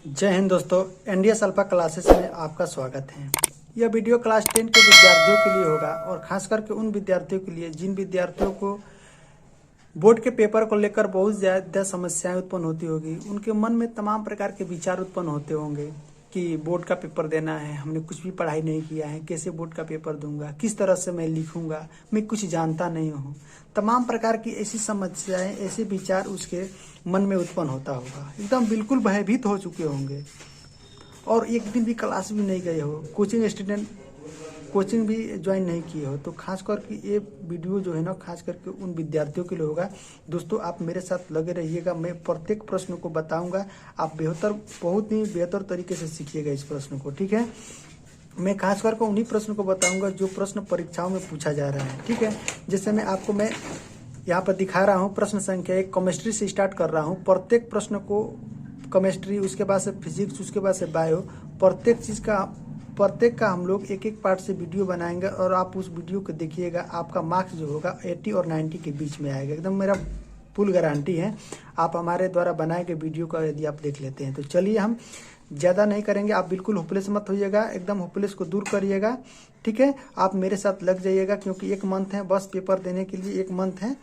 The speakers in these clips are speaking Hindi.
जय हिंद दोस्तों, एनडीएस अल्फा क्लासेस में आपका स्वागत है। यह वीडियो क्लास 10 के विद्यार्थियों के लिए होगा और खास करके उन विद्यार्थियों के लिए जिन विद्यार्थियों को बोर्ड के पेपर को लेकर बहुत ज़्यादा समस्याएं उत्पन्न होती होगी। उनके मन में तमाम प्रकार के विचार उत्पन्न होते होंगे कि बोर्ड का पेपर देना है, हमने कुछ भी पढ़ाई नहीं किया है, कैसे बोर्ड का पेपर दूंगा, किस तरह से मैं लिखूंगा, मैं कुछ जानता नहीं हूँ। तमाम प्रकार की ऐसी समस्याएं, ऐसे विचार उसके मन में उत्पन्न होता होगा। एकदम बिल्कुल भयभीत हो चुके होंगे और एक दिन भी क्लास भी नहीं गए हो, कोचिंग भी ज्वाइन नहीं किए हो। तो खास करके ये वीडियो जो है ना, खास करके उन विद्यार्थियों के लिए होगा। दोस्तों, आप मेरे साथ लगे रहिएगा, मैं प्रत्येक प्रश्न को बताऊंगा। आप बहुत ही बेहतर तरीके से सीखिएगा इस प्रश्न को, ठीक है। मैं खास करके उन्हीं प्रश्न को बताऊंगा जो प्रश्न परीक्षाओं में पूछा जा रहा है, ठीक है। जैसे मैं यहाँ पर दिखा रहा हूँ प्रश्न संख्या 1, केमिस्ट्री से स्टार्ट कर रहा हूँ। प्रत्येक प्रश्न को केमिस्ट्री, उसके बाद से फिजिक्स, उसके बाद से बायो, प्रत्येक का हम लोग एक एक पार्ट से वीडियो बनाएंगे और आप उस वीडियो को देखिएगा। आपका मार्क्स जो होगा 80 और 90 के बीच में आएगा, एकदम मेरा फुल गारंटी है। आप हमारे द्वारा बनाए गए वीडियो का यदि आप देख लेते हैं तो चलिए, हम ज़्यादा नहीं करेंगे। आप बिल्कुल होपलेस मत होइएगा, एकदम होपलेस को दूर करिएगा, ठीक है। आप मेरे साथ लग जाइएगा क्योंकि 1 मंथ है, बस पेपर देने के लिए 1 मंथ है,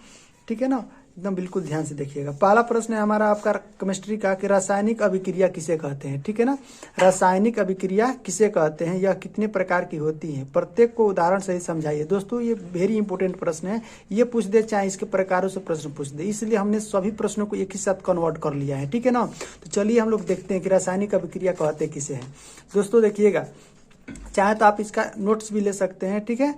ठीक है ना। एकदम बिल्कुल ध्यान से देखिएगा। पहला प्रश्न है हमारा आपका केमिस्ट्री का कि रासायनिक अभिक्रिया किसे कहते हैं, ठीक है ना। रासायनिक अभिक्रिया किसे कहते हैं, यह कितने प्रकार की होती है, प्रत्येक को उदाहरण से ही समझाइए। दोस्तों, ये वेरी इंपॉर्टेंट प्रश्न है। ये पूछ दे चाहे इसके प्रकारों से प्रश्न पूछ दे, इसलिए हमने सभी प्रश्नों को एक ही साथ कन्वर्ट कर लिया है, ठीक है ना। तो चलिए हम लोग देखते हैं कि रासायनिक अभिक्रिया कहते किसे हैं। दोस्तों देखिएगा, चाहे तो आप इसका नोट्स भी ले सकते हैं, ठीक है।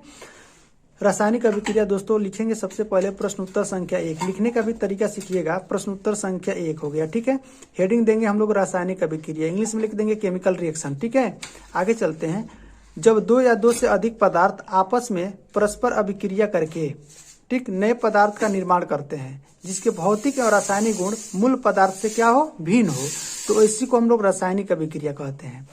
रासायनिक अभिक्रिया दोस्तों लिखेंगे सबसे पहले प्रश्न उत्तर संख्या 1। लिखने का भी तरीका सीखिएगा। प्रश्न उत्तर संख्या 1 हो गया, ठीक है। हेडिंग देंगे हम लोग रासायनिक अभिक्रिया, इंग्लिश में लिख देंगे केमिकल रिएक्शन, ठीक है। आगे चलते हैं। जब 2 या 2 से अधिक पदार्थ आपस में परस्पर अभिक्रिया करके ठीक नए पदार्थ का निर्माण करते हैं जिसके भौतिक और रासायनिक गुण मूल पदार्थ से क्या हो, भिन्न हो, तो इसी को हम लोग रासायनिक अभिक्रिया कहते हैं।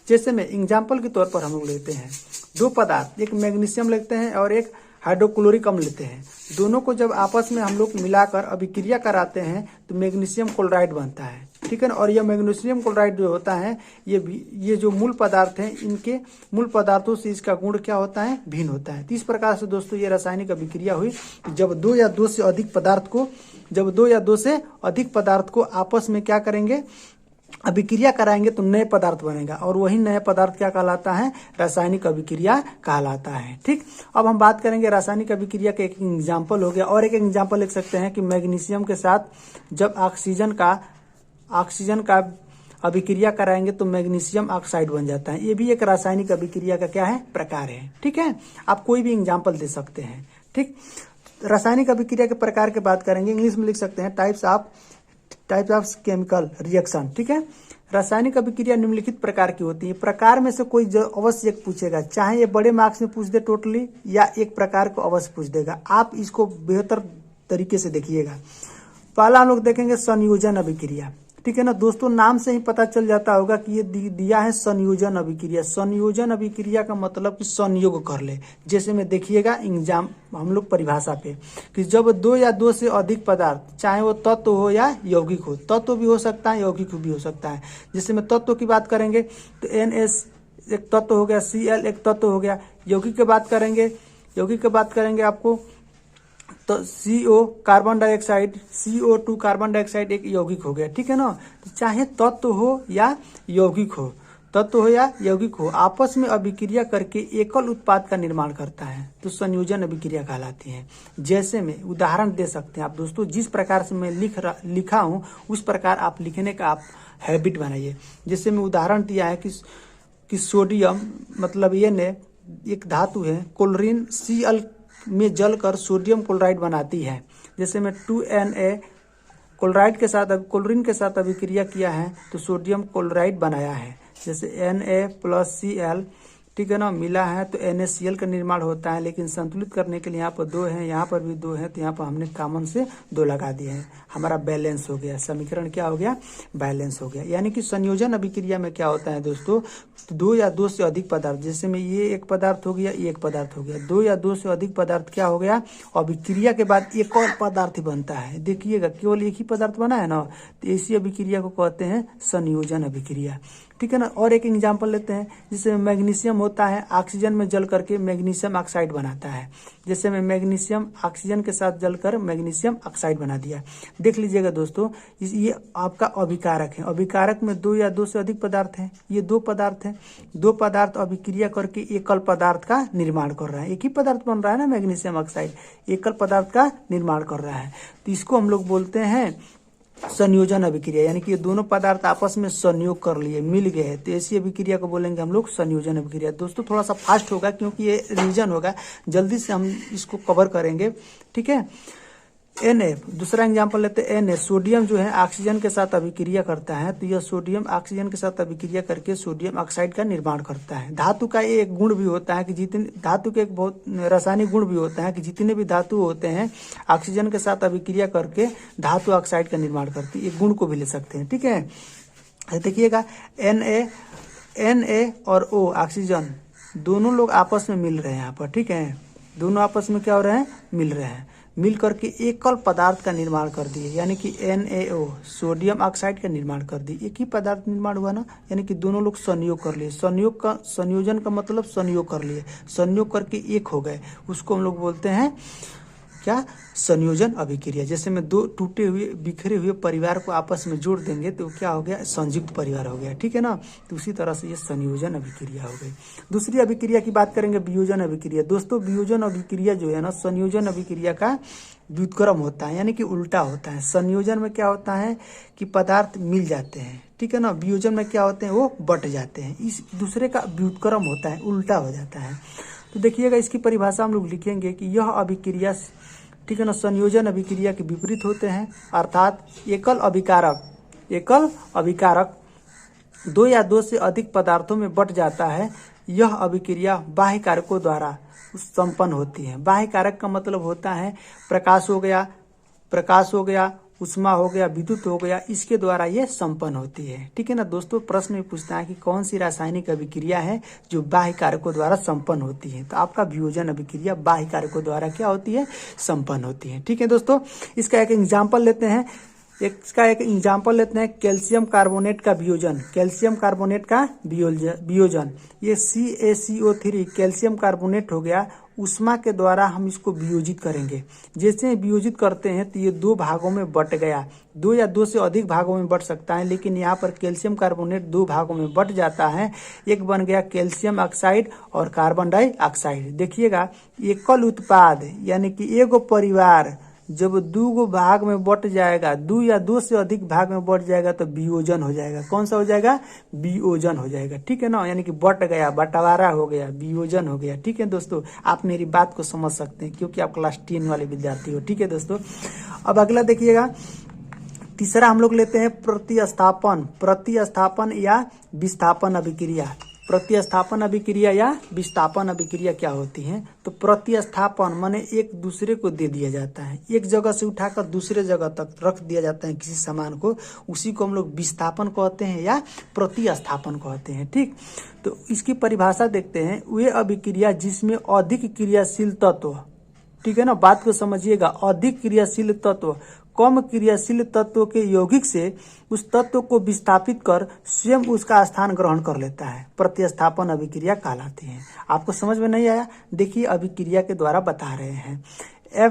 जैसे में एग्जाम्पल के तौर पर हम लोग लेते हैं 2 पदार्थ, एक मैग्नीशियम लेते हैं और एक हाइड्रोक्लोरिक अम्ल लेते हैं। दोनों को जब आपस में हम लोग मिलाकर अभिक्रिया कराते हैं तो मैग्नीशियम क्लोराइड बनता है, ठीक है ना। और यह मैग्नीशियम क्लोराइड जो होता है, ये जो मूल पदार्थ हैं, इनके मूल पदार्थों से इसका गुण क्या होता है, भिन्न होता है। तो इस प्रकार से दोस्तों ये रासायनिक अभिक्रिया हुई। जब 2 या 2 से अधिक पदार्थ को आपस में क्या करेंगे, अभिक्रिया कराएंगे तो नए पदार्थ बनेगा और वही नया पदार्थ क्या कहलाता है, रासायनिक अभिक्रिया कहलाता है, ठीक। अब हम बात करेंगे रासायनिक अभिक्रिया का एक एग्जाम्पल हो गया, और एक एग्जाम्पल लिख सकते हैं कि मैग्नीशियम के साथ जब ऑक्सीजन का अभिक्रिया कराएंगे तो मैग्नीशियम ऑक्साइड बन जाता है। ये भी एक रासायनिक अभिक्रिया का क्या है, प्रकार है, ठीक है। आप कोई भी एग्जाम्पल दे सकते हैं, ठीक। रासायनिक अभिक्रिया के प्रकार की बात करेंगे, इंग्लिश में लिख सकते हैं टाइप्स ऑफ केमिकल रिएक्शन, ठीक है। रासायनिक अभिक्रिया निम्नलिखित प्रकार की होती है। प्रकार में से कोई अवश्य एक पूछेगा, चाहे ये बड़े मार्क्स में पूछ दे टोटली या एक प्रकार को अवश्य पूछ देगा। आप इसको बेहतर तरीके से देखिएगा। पहला हम लोग देखेंगे संयोजन अभिक्रिया, ठीक है ना। दोस्तों, नाम से ही पता चल जाता होगा कि ये दिया है संयोजन अभिक्रिया। संयोजन अभिक्रिया का मतलब कि संयोग कर ले। जैसे में देखिएगा एग्जाम हम लोग परिभाषा पे कि जब 2 या 2 से अधिक पदार्थ, चाहे वो तत्व हो या यौगिक हो, तत्व भी हो सकता है, यौगिक भी हो सकता है। जैसे में तत्व की बात करेंगे तो NS एक तत्व हो गया, Cl एक तत्व हो गया। यौगिक की बात करेंगे आपको तो CO carbon dioxide, CO2 carbon dioxide एक यौगिक हो गया, ठीक है ना। तो चाहे तत्व हो या यौगिक हो, आपस में अभिक्रिया करके एकल उत्पाद का निर्माण करता है तो संयोजन अभिक्रिया कहलाती है। जैसे में उदाहरण दे सकते हैं आप दोस्तों, जिस प्रकार से मैं लिखा हूं उस प्रकार आप लिखने का आप हैबिट बनाइए। जैसे में उदाहरण दिया है कि सोडियम मतलब ये ने एक धातु है, क्लोरीन Cl में जलकर सोडियम क्लोराइड बनाती है। जैसे में 2Na क्लोराइड के साथ क्लोरीन के साथ अभिक्रिया किया है तो सोडियम क्लोराइड बनाया है। जैसे Na + Cl ठीक है ना, मिला है तो NaCl का निर्माण होता है। लेकिन संतुलित करने के लिए यहाँ पर 2 है, यहाँ पर भी 2 है, तो यहाँ पर हमने कॉमन से 2 लगा दिए हैं, हमारा बैलेंस हो गया। समीकरण क्या हो गया? बैलेंस हो गया। यानी कि संयोजन अभिक्रिया में क्या होता है दोस्तों, 2 या 2 से अधिक पदार्थ, जैसे में ये एक पदार्थ हो गया, ये एक पदार्थ हो गया, 2 या 2 से अधिक पदार्थ क्या हो गया, अभिक्रिया के बाद एक और पदार्थ बनता है। देखिएगा केवल एक ही पदार्थ बना है ना, तो इसी अभिक्रिया को कहते हैं संयोजन अभिक्रिया। ठीक है ना। और एक एग्जाम्पल लेते हैं, जिसमें मैग्नीशियम होता है, ऑक्सीजन में जल करके मैग्नीशियम ऑक्साइड बनाता है। जैसे में मैग्नीशियम ऑक्सीजन के साथ जलकर मैग्नीशियम ऑक्साइड बना दिया। देख लीजिएगा दोस्तों, ये आपका अभिकारक है। अभिकारक में 2 या 2 से अधिक पदार्थ हैं, ये 2 पदार्थ हैं। 2 पदार्थ अभिक्रिया करके एकल पदार्थ का निर्माण कर रहा है। एक ही पदार्थ बन रहा है ना, मैग्नीशियम ऑक्साइड, एकल पदार्थ का निर्माण कर रहा है। तो इसको हम लोग बोलते हैं संयोजन अभिक्रिया। यानी कि ये दोनों पदार्थ आपस में संयोग कर लिए, मिल गए, तो ऐसी अभिक्रिया को बोलेंगे हम लोग संयोजन अभिक्रिया। दोस्तों थोड़ा सा फास्ट होगा क्योंकि ये रिवीजन होगा, जल्दी से हम इसको कवर करेंगे। ठीक है। Na, दूसरा एग्जांपल लेते हैं Na। सोडियम जो है ऑक्सीजन के साथ अभिक्रिया करता है, तो यह सोडियम ऑक्सीजन के साथ अभिक्रिया करके सोडियम ऑक्साइड का निर्माण करता है। धातु का एक गुण भी होता है कि जितने धातु के एक बहुत रासायनिक गुण भी होता है कि जितने भी धातु होते हैं ऑक्सीजन के साथ अभिक्रिया करके धातु ऑक्साइड का निर्माण करती है। एक गुण को भी ले सकते हैं। ठीक है। देखिएगा Na और O ऑक्सीजन दोनों लोग आपस में मिल रहे हैं यहाँ पर। ठीक है। दोनों आपस में क्या हो रहे हैं? मिल रहे हैं। मिल करके एकल पदार्थ का निर्माण कर दिए, यानी कि NaO सोडियम ऑक्साइड का निर्माण कर दिए। एक ही पदार्थ निर्माण हुआ ना, यानी कि दोनों लोग संयोग कर लिए। संयोजन का मतलब संयोग कर लिए, संयोग करके एक हो गए, उसको हम लोग बोलते हैं क्या? संयोजन अभिक्रिया। जैसे में 2 टूटे हुए बिखरे हुए परिवार को आपस में जोड़ देंगे तो क्या हो गया? संयुक्त परिवार हो गया। ठीक है ना। तो उसी तरह से ये संयोजन अभिक्रिया हो गई। दूसरी अभिक्रिया की बात करेंगे, वियोजन अभिक्रिया। दोस्तों वियोजन अभिक्रिया जो है ना, संयोजन अभिक्रिया का व्युत्क्रम होता है, यानी कि उल्टा होता है। संयोजन में क्या होता है कि पदार्थ मिल जाते हैं, ठीक है ना। वियोजन में क्या होते हैं? वो बट जाते हैं। इस दूसरे का व्युत्क्रम होता है, उल्टा हो जाता है। तो देखिएगा इसकी परिभाषा हम लोग लिखेंगे कि यह अभिक्रिया, ठीक है ना, संयोजन अभिक्रिया के विपरीत होते हैं। अर्थात एकल अभिकारक 2 या 2 से अधिक पदार्थों में बट जाता है। यह अभिक्रिया बाह्य कारकों द्वारा संपन्न होती है। बाह्य कारक का मतलब होता है प्रकाश हो गया, उष्मा हो गया, विद्युत हो गया, इसके द्वारा ये संपन्न होती है। ठीक है ना दोस्तों। प्रश्न में पूछता है कि कौन सी रासायनिक अभिक्रिया है जो बाह्य कारकों द्वारा संपन्न होती है, तो आपका वियोजन अभिक्रिया बाह्य कारकों द्वारा क्या होती है? संपन्न होती है। ठीक है दोस्तों। इसका एक एग्जाम्पल लेते हैं, कैल्शियम कार्बोनेट का वियोजन। कैल्शियम कार्बोनेट का वियोजन, ये CaCO3 कैल्शियम कार्बोनेट हो गया। उष्मा के द्वारा हम इसको वियोजित करेंगे। जैसे वियोजित करते हैं तो ये 2 भागों में बट गया। 2 या 2 से अधिक भागों में बट सकता है, लेकिन यहाँ पर कैल्शियम कार्बोनेट 2 भागों में बट जाता है। एक बन गया कैल्शियम ऑक्साइड और कार्बन डाइऑक्साइड। देखिएगा एकल उत्पाद, यानी कि एगो परिवार जब 2 भाग में बट जाएगा, 2 या 2 से अधिक भाग में बट जाएगा तो वियोजन हो जाएगा। कौन सा हो जाएगा? वियोजन हो जाएगा। ठीक है ना। यानी कि बट गया, बंटवारा हो गया, वियोजन हो गया। ठीक है दोस्तों। आप मेरी बात को समझ सकते हैं क्योंकि आप क्लास 10 वाले विद्यार्थी हो। ठीक है दोस्तों। अब अगला देखिएगा, तीसरा हम लोग लेते हैं प्रतिस्थापन या विस्थापन अभिक्रिया। प्रतिस्थापन अभिक्रिया या विस्थापन अभिक्रिया क्या होती है? तो प्रतिस्थापन माने एक दूसरे को दे दिया जाता है, एक जगह से उठाकर दूसरे जगह तक रख दिया जाता है किसी सामान को, उसी को हम लोग विस्थापन कहते हैं या प्रतिस्थापन कहते हैं। ठीक। तो इसकी परिभाषा देखते हैं, वे अभिक्रिया जिसमें अधिक क्रियाशील तत्व, ठीक है ना, बात को समझिएगा, अधिक क्रियाशील तत्व कम क्रियाशील तत्व के यौगिक से उस तत्व को विस्थापित कर स्वयं उसका स्थान ग्रहण कर लेता है, प्रतिस्थापन अभिक्रिया कहलाती है। आपको समझ में नहीं आया? देखिए अभिक्रिया के द्वारा बता रहे हैं।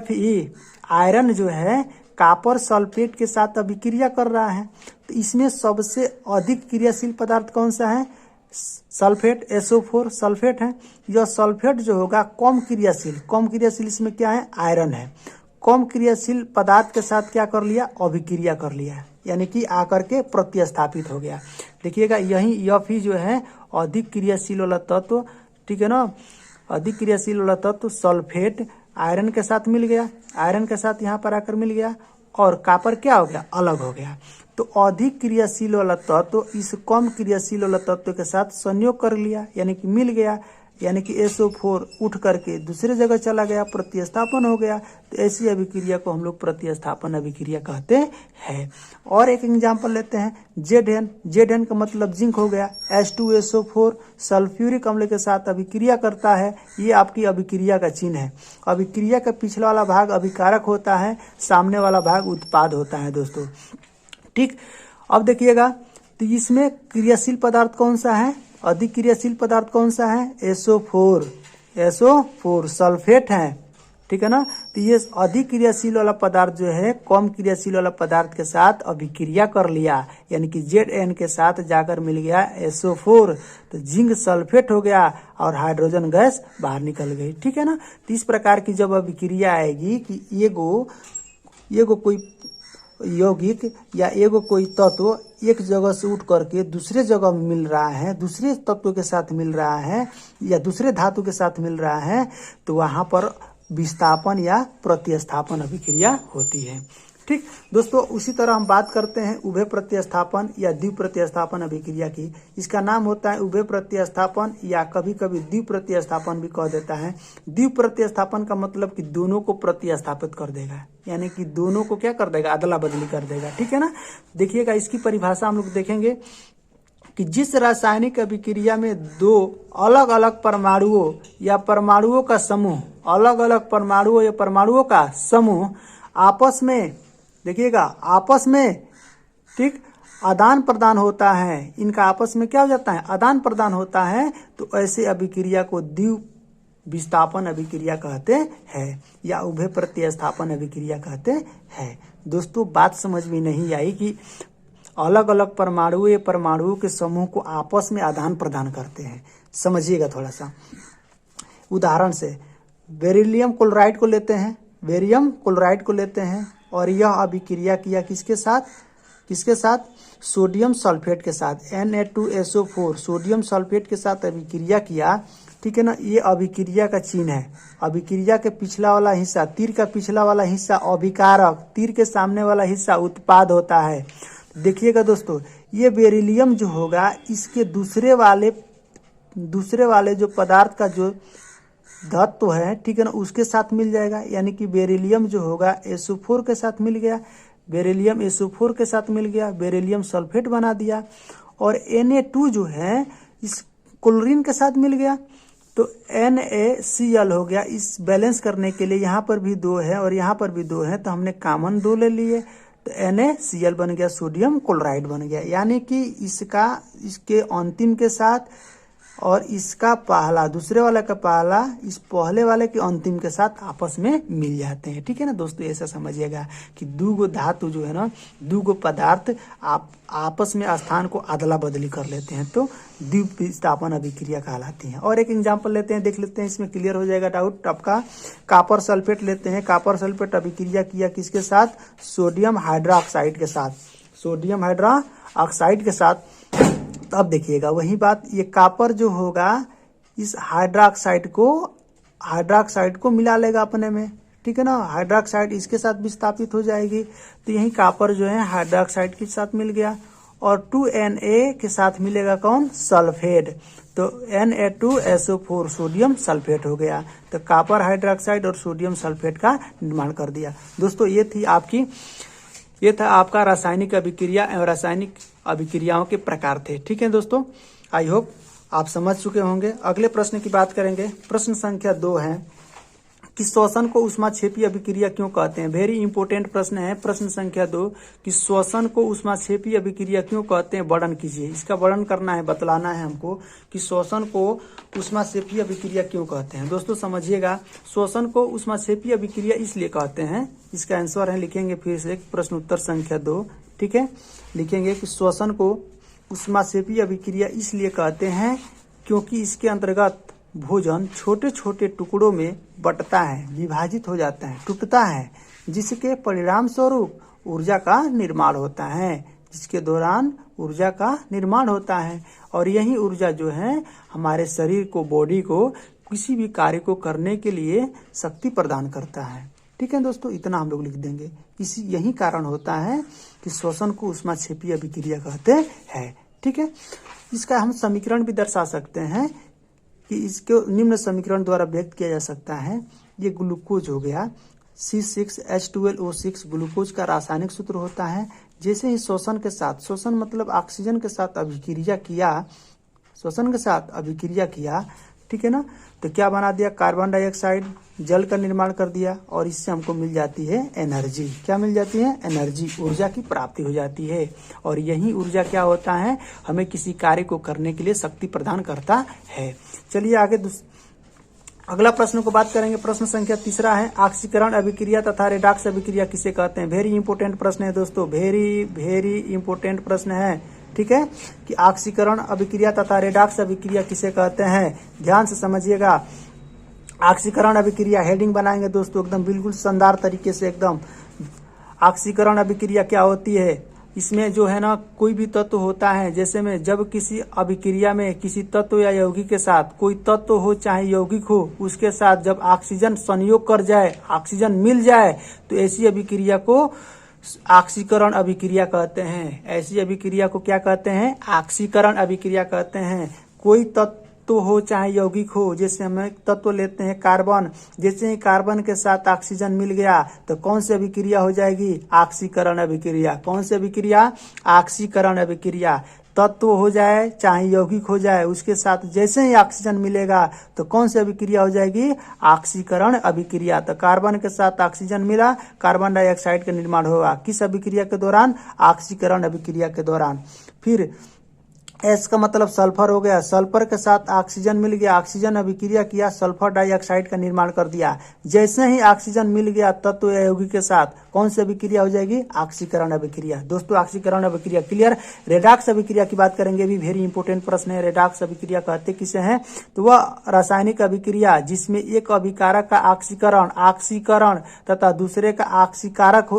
Fe आयरन जो है कॉपर सल्फेट के साथ अभिक्रिया कर रहा है, तो इसमें सबसे अधिक क्रियाशील पदार्थ कौन सा है? सल्फेट, SO4 सल्फेट है। यह सल्फेट जो होगा कम क्रियाशील इसमें क्या है? आयरन है। कम क्रियाशील पदार्थ के साथ क्या कर लिया? अभिक्रिया कर लिया, यानी कि आकर के प्रतिस्थापित हो गया। देखिएगा यही Fe जो है अधिक क्रियाशील वाला तत्व, ठीक है ना, अधिक क्रियाशील वाला तत्व सल्फेट आयरन के साथ मिल गया, आयरन के साथ यहाँ पर आकर मिल गया, और कॉपर क्या हो गया, अलग हो गया। तो अधिक क्रियाशील वाला तत्व इस कम क्रियाशील वाला तत्व के साथ संयोग कर लिया, यानी कि मिल गया, यानी कि SO4 उठ करके दूसरे जगह चला गया, प्रतिस्थापन हो गया। तो ऐसी अभिक्रिया को हम लोग प्रतिस्थापन अभिक्रिया कहते हैं। और एक एग्जांपल लेते हैं, ZN का मतलब जिंक हो गया, H2SO4 सल्फ्यूरिक अम्ल के साथ अभिक्रिया करता है। ये आपकी अभिक्रिया का चिन्ह है। अभिक्रिया का पिछला वाला भाग अभिकारक होता है, सामने वाला भाग उत्पाद होता है दोस्तों। ठीक, अब देखिएगा, तो इसमें क्रियाशील पदार्थ कौन सा है, अधिक क्रियाशील पदार्थ कौन सा है, SO4 सल्फेट है, ठीक है ना। तो ये अधिक क्रियाशील वाला पदार्थ जो है कम क्रियाशील वाला पदार्थ के साथ अभिक्रिया कर लिया, यानी कि ZN के साथ जाकर मिल गया SO4, तो जिंक सल्फेट हो गया और हाइड्रोजन गैस बाहर निकल गई, ठीक है ना। तो इस प्रकार की जब अभिक्रिया आएगी कि एगो कोई यौगिक या एगो कोई तत्व एक जगह से उठ करके दूसरे जगह में मिल रहा है, दूसरे तत्व के साथ मिल रहा है या दूसरे धातु के साथ मिल रहा है, तो वहां पर विस्थापन या प्रतिस्थापन अभिक्रिया होती है। ठीक दोस्तों, उसी तरह हम बात करते हैं उभय प्रतिस्थापन या द्वि प्रतिस्थापन अभिक्रिया की। इसका नाम होता है उभय प्रतिस्थापन या कभी कभी द्वि प्रतिस्थापन भी कह देता है। द्वि प्रतिस्थापन का मतलब कि दोनों को प्रतिस्थापित कर देगा, यानी कि दोनों को क्या कर देगा, अदला बदली कर देगा, ठीक है ना। देखिएगा, इसकी परिभाषा हम लोग देखेंगे कि जिस रासायनिक अभिक्रिया में दो अलग अलग परमाणुओं या परमाणुओं का समूह, अलग अलग परमाणुओं या परमाणुओं का समूह आपस में, देखिएगा, आपस में ठीक आदान प्रदान होता है, इनका आपस में क्या हो जाता है, आदान प्रदान होता है, तो ऐसे अभिक्रिया को द्वि विस्थापन अभिक्रिया कहते हैं या उभय प्रतिस्थापन अभिक्रिया कहते हैं। दोस्तों, बात समझ में नहीं आई कि अलग अलग परमाणु या परमाणुओं के समूह को आपस में आदान प्रदान करते हैं। समझिएगा थोड़ा सा उदाहरण से, बेरिलियम क्लोराइड को लेते हैं, बेरियम क्लोराइड को लेते हैं और यह अभिक्रिया किया किसके साथ, सोडियम सल्फेट के साथ, Na2SO4 सोडियम सल्फेट के साथ अभिक्रिया किया, ठीक है ना। ये अभिक्रिया का चिन्ह है। अभिक्रिया के पिछला वाला हिस्सा, तीर का पिछला वाला हिस्सा अभिकारक, तीर के सामने वाला हिस्सा उत्पाद होता है। देखिएगा दोस्तों, ये बेरिलियम जो होगा इसके दूसरे वाले जो पदार्थ का जो धातु है, ठीक है ना, उसके साथ मिल जाएगा, यानी कि बेरिलियम जो होगा SO4 के साथ मिल गया, बेरिलियम SO4 के साथ मिल गया, बेरिलियम सल्फेट बना दिया। और Na2 जो है इस क्लोरीन के साथ मिल गया, तो NaCl हो गया। इस बैलेंस करने के लिए यहाँ पर भी 2 है और यहाँ पर भी 2 है, तो हमने कॉमन 2 ले लिए, तो NaCl बन गया, सोडियम क्लोराइड बन गया। यानी कि इसके अंतिम के साथ और इसका पहला, दूसरे वाले का पहला इस पहले वाले के अंतिम के साथ आपस में मिल जाते हैं, ठीक है ना दोस्तों। ऐसा समझिएगा कि दो धातु जो है ना, दो पदार्थ आप आपस में स्थान को अदला बदली कर लेते हैं, तो द्विविस्थापन अभिक्रिया कहलाती है। और एक एग्जांपल लेते हैं, देख लेते हैं, इसमें क्लियर हो जाएगा डाउट आपका। कॉपर सल्फेट लेते हैं, कॉपर सल्फेट अभिक्रिया किया किसके साथ, सोडियम हाइड्रोक्साइड के साथ, सोडियम हाइड्रोक्साइड के साथ। अब देखिएगा वही बात, ये कॉपर जो होगा इस हाइड्रोक्साइड को मिला लेगा अपने में, ठीक है ना। हाइड्रोक्साइड इसके साथ विस्थापित हो जाएगी, तो यही कॉपर जो है हाइड्रोक्साइड के साथ मिल गया और 2Na के साथ मिलेगा कौन, सल्फेट, तो Na2SO4 सोडियम सल्फेट हो गया। तो कॉपर हाइड्रोक्साइड और सोडियम सल्फेट का निर्माण कर दिया। दोस्तों, ये था आपका रासायनिक अभिक्रिया एवं रासायनिक अभिक्रियाओं के प्रकार थे, ठीक है दोस्तों। आई होप आप समझ चुके होंगे। अगले प्रश्न की बात करेंगे। प्रश्न संख्या 2 है कि श्वसन को ऊष्माक्षेपी अभिक्रिया क्यों कहते हैं। वेरी इंपोर्टेंट प्रश्न है। प्रश्न संख्या 2 कि श्वसन को ऊष्माक्षेपी अभिक्रिया क्यों कहते हैं, वर्णन कीजिए। इसका वर्णन करना है, बतलाना है हमको कि श्वसन को ऊष्माक्षेपी अभिक्रिया क्यों कहते हैं। दोस्तों समझिएगा, श्वसन को ऊष्माक्षेपी अभिक्रिया इसलिए कहते हैं, इसका आंसर है, लिखेंगे फिर से प्रश्न उत्तर संख्या 2, ठीक है। लिखेंगे कि श्वसन को ऊष्माक्षेपी अभिक्रिया इसलिए कहते हैं क्योंकि इसके अंतर्गत भोजन छोटे छोटे टुकड़ों में बंटता है, विभाजित हो जाता है, टूटता है, जिसके परिणाम स्वरूप ऊर्जा का निर्माण होता है, जिसके दौरान ऊर्जा का निर्माण होता है। और यही ऊर्जा जो है हमारे शरीर को, बॉडी को किसी भी कार्य को करने के लिए शक्ति प्रदान करता है, ठीक। ठीक है दोस्तों, इतना हम लोग लिख देंगे। यही कारण होता है कि श्वसन को ऊष्माक्षेपी अभिक्रिया कहते हैं। ठीक है, इसका हम समीकरण भी दर्शा सकते हैं कि इसको निम्न समीकरण द्वारा व्यक्त किया जा सकता है। ये ग्लूकोज हो गया, C6H12O6 ग्लूकोज का रासायनिक सूत्र होता है। जैसे ही श्वसन के साथ, श्वसन मतलब ऑक्सीजन के साथ अभिक्रिया किया, श्वसन के साथ अभिक्रिया किया, ठीक है ना, तो क्या बना दिया, कार्बन डाइऑक्साइड, जल का निर्माण कर दिया, और इससे हमको मिल जाती है एनर्जी। क्या मिल जाती है, एनर्जी, ऊर्जा की प्राप्ति हो जाती है। और यही ऊर्जा क्या होता है, हमें किसी कार्य को करने के लिए शक्ति प्रदान करता है। चलिए आगे अगला प्रश्न को बात करेंगे। प्रश्न संख्या 3 है, ऑक्सीकरण अभिक्रिया तथा रेडॉक्स अभिक्रिया किसे कहते हैं। वेरी इंपोर्टेंट प्रश्न है दोस्तों, वेरी इंपोर्टेंट प्रश्न है। ठीक है, कि ऑक्सीकरण अभिक्रिया तथा रेडॉक्स अभिक्रिया किसे कहते हैं, ध्यान से समझिएगा। ऑक्सीकरण अभिक्रिया हेडिंग बनाएंगे दोस्तों एकदम बिल्कुल शानदार तरीके से एकदम। ऑक्सीकरण अभिक्रिया क्या होती है, इसमें जो है ना कोई भी तत्व होता है, जैसे में जब किसी अभिक्रिया में किसी तत्व या यौगिक के साथ, कोई तत्व हो चाहे यौगिक हो, उसके साथ जब ऑक्सीजन संयोग कर जाए, ऑक्सीजन मिल जाए, तो ऐसी अभिक्रिया को ऑक्सीकरण अभिक्रिया कहते हैं। ऐसी अभिक्रिया को क्या कहते हैं, ऑक्सीकरण अभिक्रिया कहते हैं। कोई तत्व हो चाहे यौगिक हो, जैसे हम तत्व लेते हैं कार्बन, जैसे ही कार्बन के साथ ऑक्सीजन मिल गया तो कौन सी अभिक्रिया हो जाएगी, ऑक्सीकरण अभिक्रिया। कौन सी अभिक्रिया, ऑक्सीकरण अभिक्रिया। तत्व हो जाए चाहे यौगिक हो जाए, उसके साथ जैसे ही ऑक्सीजन मिलेगा तो कौन सी अभिक्रिया हो जाएगी, ऑक्सीकरण अभिक्रिया। तो कार्बन के साथ ऑक्सीजन मिला, कार्बन डाइऑक्साइड का निर्माण होगा, किस अभिक्रिया के दौरान, ऑक्सीकरण अभिक्रिया के दौरान। फिर एस का मतलब सल्फर हो गया, सल्फर के साथ ऑक्सीजन मिल गया, ऑक्सीजन अभिक्रिया किया, सल्फर डाइऑक्साइड का निर्माण कर दिया। जैसे ही ऑक्सीजन मिल गया तत्व या यौगिक के साथ, कौन सी अभिक्रिया हो जाएगी, ऑक्सीकरण अभिक्रिया। दोस्तों ऑक्सीकरण अभिक्रिया क्लियर। रेडॉक्स अभिक्रिया की बात करेंगे, भी वेरी इंपोर्टेंट प्रश्न है। रेडॉक्स अभिक्रिया कहते किसे हैं, तो वह रासायनिक अभिक्रिया जिसमें एक अभिकारक का ऑक्सीकरण तथा दूसरे का ऑक्सीकारक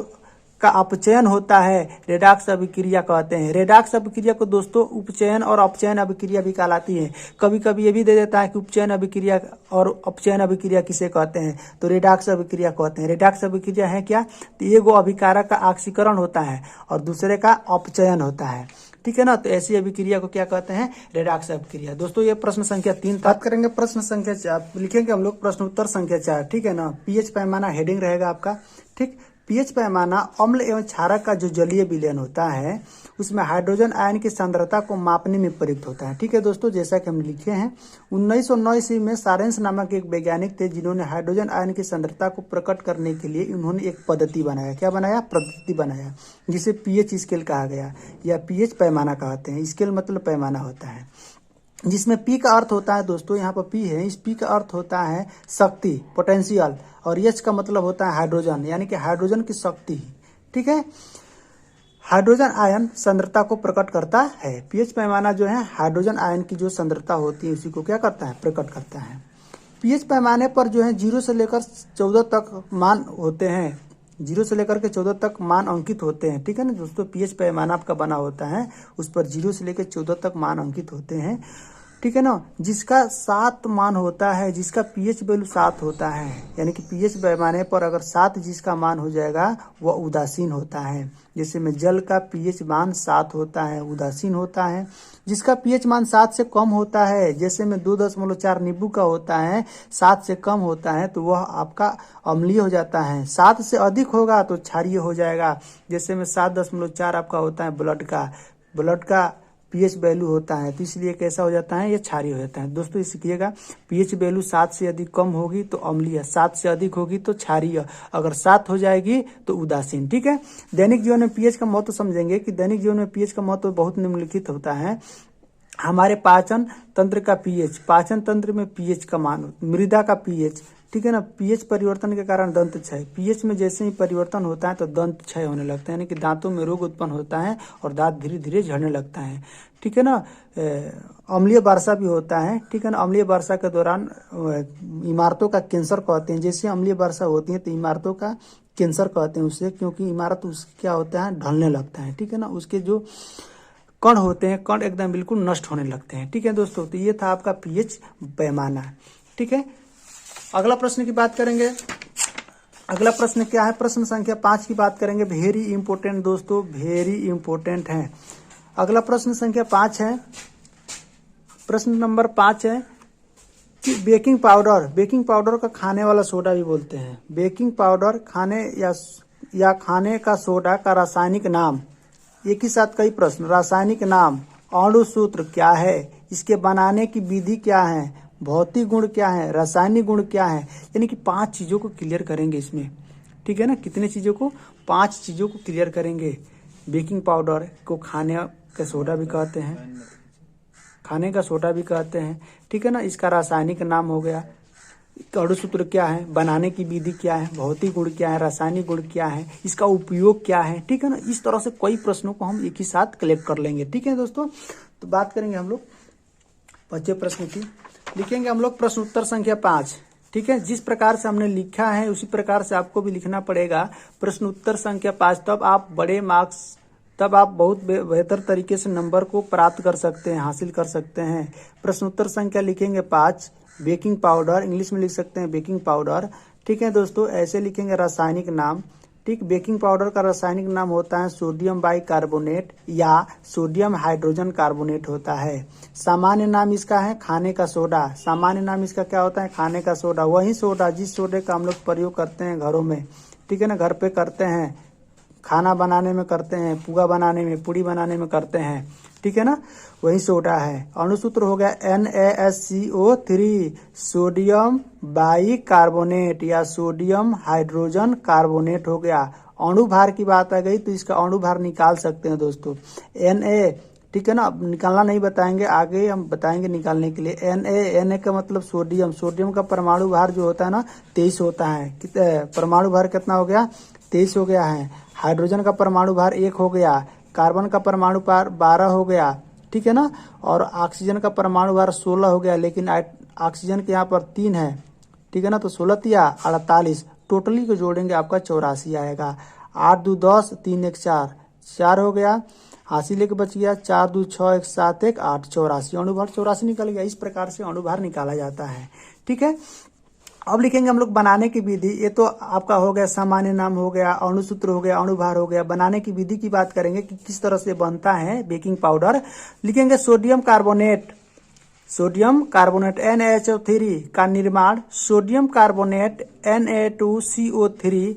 का अपचयन होता है, रेडॉक्स अभिक्रिया कहते हैं। रेडॉक्स अभिक्रिया को दोस्तों उपचयन और अपचयन अभिक्रिया भी कहलाती है। कभी कभी ये भी दे देता है कि उपचयन अभिक्रिया और अपचयन अभिक्रिया किसे कहते हैं, तो रेडॉक्स अभिक्रिया कहते हैं। रेडॉक्स अभिक्रिया है क्या, तो एगो अभिकारक का ऑक्सीकरण होता है और दूसरे का अपचयन होता है। ठीक है ना, तो ऐसी अभिक्रिया को क्या कहते हैं, रेडॉक्स अभिक्रिया। दोस्तों ये प्रश्न संख्या 3 बात करेंगे। प्रश्न संख्या 4 लिखेंगे हम लोग, प्रश्न उत्तर संख्या 4। ठीक है ना, पीएच पैमाना हेडिंग रहेगा आपका। ठीक, पीएच पैमाना अम्ल एवं क्षारक का जो जलीय विलयन होता है, उसमें हाइड्रोजन आयन की सांद्रता को मापने में प्रयुक्त होता है। ठीक है दोस्तों, जैसा कि हम लिखे हैं, 1909 ईस्वी में सारेंस नामक एक वैज्ञानिक थे, जिन्होंने हाइड्रोजन आयन की सांद्रता को प्रकट करने के लिए उन्होंने एक पद्धति बनाया। क्या बनाया, पद्धति बनाया, जिसे पीएच स्केल कहा गया या पीएच पैमाना कहते हैं। स्केल मतलब पैमाना होता है, जिसमें पी का अर्थ होता है दोस्तों, यहाँ पर पी है, इस पी का अर्थ होता है शक्ति, पोटेंशियल, और एच का मतलब होता है हाइड्रोजन, यानी कि हाइड्रोजन की शक्ति। ठीक है, हाइड्रोजन आयन सांद्रता को प्रकट करता है। पीएच पैमाना जो है हाइड्रोजन आयन की जो सांद्रता होती है उसी को क्या करता है, प्रकट करता है। पीएच पैमाने पर जो है 0 से लेकर 14 तक मान होते हैं, 0 से लेकर के 14 तक मान अंकित होते हैं। ठीक है ना दोस्तों, पीएच पैमाना आपका बना होता है, उस पर 0 से लेकर 14 तक मान अंकित होते हैं। ठीक है ना, जिसका 7 मान होता है, जिसका पीएच वैल्यू 7 होता है, यानी कि पीएच पैमाने पर अगर 7 जिसका मान हो जाएगा वह उदासीन होता है। जैसे में जल का पीएच मान 7 होता है, उदासीन होता है। जिसका पीएच मान 7 से कम होता है, जैसे में 2.4 नींबू का होता है, 7 से कम होता है तो वह आपका अम्लीय हो जाता है। 7 से अधिक होगा तो क्षारीय हो जाएगा। जैसे में 7.4 आपका होता है ब्लड का पीएच वैल्यू होता है, तो इसलिए कैसा हो जाता है, ये क्षारीय हो जाता है। दोस्तों ये सीखिएगा, पीएच वैल्यू 7 से अधिक कम होगी तो अम्लीय, 7 से अधिक होगी तो क्षारीय, अगर 7 हो जाएगी तो उदासीन। ठीक है, दैनिक जीवन में पीएच का महत्व समझेंगे कि दैनिक जीवन में पीएच का महत्व बहुत निम्नलिखित होता है। हमारे पाचन तंत्र का पीएच, पाचन तंत्र में पीएच का मान, मृदा का पीएच, ठीक है ना, पीएच परिवर्तन के कारण दंत क्षय, पीएच में जैसे ही परिवर्तन होता है तो दंत क्षय होने लगता है, यानी कि दांतों में रोग उत्पन्न होता है और दांत धीरे धीरे झड़ने लगता है। ठीक है ना, अम्लीय वर्षा भी होता है। ठीक है ना, अम्लीय वर्षा के दौरान इमारतों का कैंसर कहते हैं। जैसे अम्लीय वर्षा होती है तो इमारतों का कैंसर कहते हैं उसे, क्योंकि इमारत उसका क्या होता है, ढलने लगता है। ठीक है ना, उसके जो कण होते हैं, कण एकदम बिल्कुल नष्ट होने लगते हैं। ठीक है दोस्तों, तो ये था आपका पीएच पैमाना। ठीक है, अगला प्रश्न की बात करेंगे। अगला प्रश्न क्या है, प्रश्न संख्या 5 की बात करेंगे। वेरी इंपोर्टेंट दोस्तों, वेरी इंपोर्टेंट है। अगला प्रश्न संख्या 5 है, प्रश्न नंबर 5 है कि बेकिंग पाउडर का खाने वाला सोडा भी बोलते हैं। बेकिंग पाउडर खाने या खाने का सोडा का रासायनिक नाम। एक ही साथ कई प्रश्न। रासायनिक नाम, अणु सूत्र क्या है, इसके बनाने की विधि क्या है, भौतिक गुण क्या है, रासायनिक गुण क्या है। यानी कि 5 चीजों को क्लियर करेंगे इसमें, ठीक है ना। कितने चीजों को, 5 चीजों को क्लियर करेंगे। बेकिंग पाउडर को खाने का सोडा भी कहते हैं, खाने का सोडा भी कहते हैं, ठीक है ना। इसका रासायनिक नाम हो गया, अणु सूत्र क्या है, बनाने की विधि क्या है, भौतिक गुण क्या है, रासायनिक गुण क्या है, इसका उपयोग क्या है, ठीक है ना। इस तरह से कई प्रश्नों को हम एक ही साथ कलेक्ट कर लेंगे, ठीक है दोस्तों। तो बात करेंगे हम लोग 5वें प्रश्न की। लिखेंगे हम लोग प्रश्न उत्तर संख्या 5, ठीक है। जिस प्रकार से हमने लिखा है उसी प्रकार से आपको भी लिखना पड़ेगा। प्रश्न उत्तर संख्या 5, तब आप बहुत बेहतर तरीके से नंबर को प्राप्त कर सकते हैं, हासिल कर सकते हैं। प्रश्न उत्तर संख्या लिखेंगे 5, बेकिंग पाउडर, इंग्लिश में लिख सकते हैं बेकिंग पाउडर, ठीक है दोस्तों। ऐसे लिखेंगे रासायनिक नाम, ठीक। बेकिंग पाउडर का रासायनिक नाम होता है सोडियम बाइकार्बोनेट या सोडियम हाइड्रोजन कार्बोनेट होता है। सामान्य नाम इसका है खाने का सोडा। सामान्य नाम इसका क्या होता है, खाने का सोडा। वही सोडा जिस सोडे का हम लोग प्रयोग करते हैं घरों में, ठीक है ना, घर पे करते हैं, खाना बनाने में करते हैं, पुआ बनाने में, पूड़ी बनाने में करते हैं, ठीक है ना, वही सोडा है। अणुसूत्र हो गया NaSCO3, सोडियम बाइकार्बोनेट या सोडियम हाइड्रोजन कार्बोनेट हो गया। अणु भार की बात आ गई तो इसका अणु भार निकाल सकते हैं दोस्तों, Na, ठीक है ना। अब निकालना नहीं बताएंगे, आगे हम बताएंगे निकालने के लिए। Na का मतलब सोडियम। सोडियम का परमाणु भार जो होता है ना 23 होता है। परमाणु भार कितना हो गया, 23 हो गया है। हाइड्रोजन का परमाणु भार 1 हो गया। कार्बन का परमाणु भार 12 हो गया, ठीक है ना। और ऑक्सीजन का परमाणु भार 16 हो गया, लेकिन ऑक्सीजन के यहाँ पर 3 है, ठीक है ना। तो 16 या 48, टोटली को जोड़ेंगे आपका 84 आएगा। 8 2 10, 3 1 4, 4 हो गया। हासिल एक बच गया, 4 2 6 1 7 1 8, 84। अणुभार 84 निकल गया। इस प्रकार से अणुभार निकाला जाता है, ठीक है। अब लिखेंगे हम लोग बनाने की विधि। ये तो आपका हो गया, सामान्य नाम हो गया, अणुसूत्र हो गया, अणुभार हो गया। बनाने की विधि की बात करेंगे कि किस तरह से बनता है बेकिंग पाउडर। लिखेंगे सोडियम कार्बोनेट NaHO3 का निर्माण सोडियम कार्बोनेट Na2CO3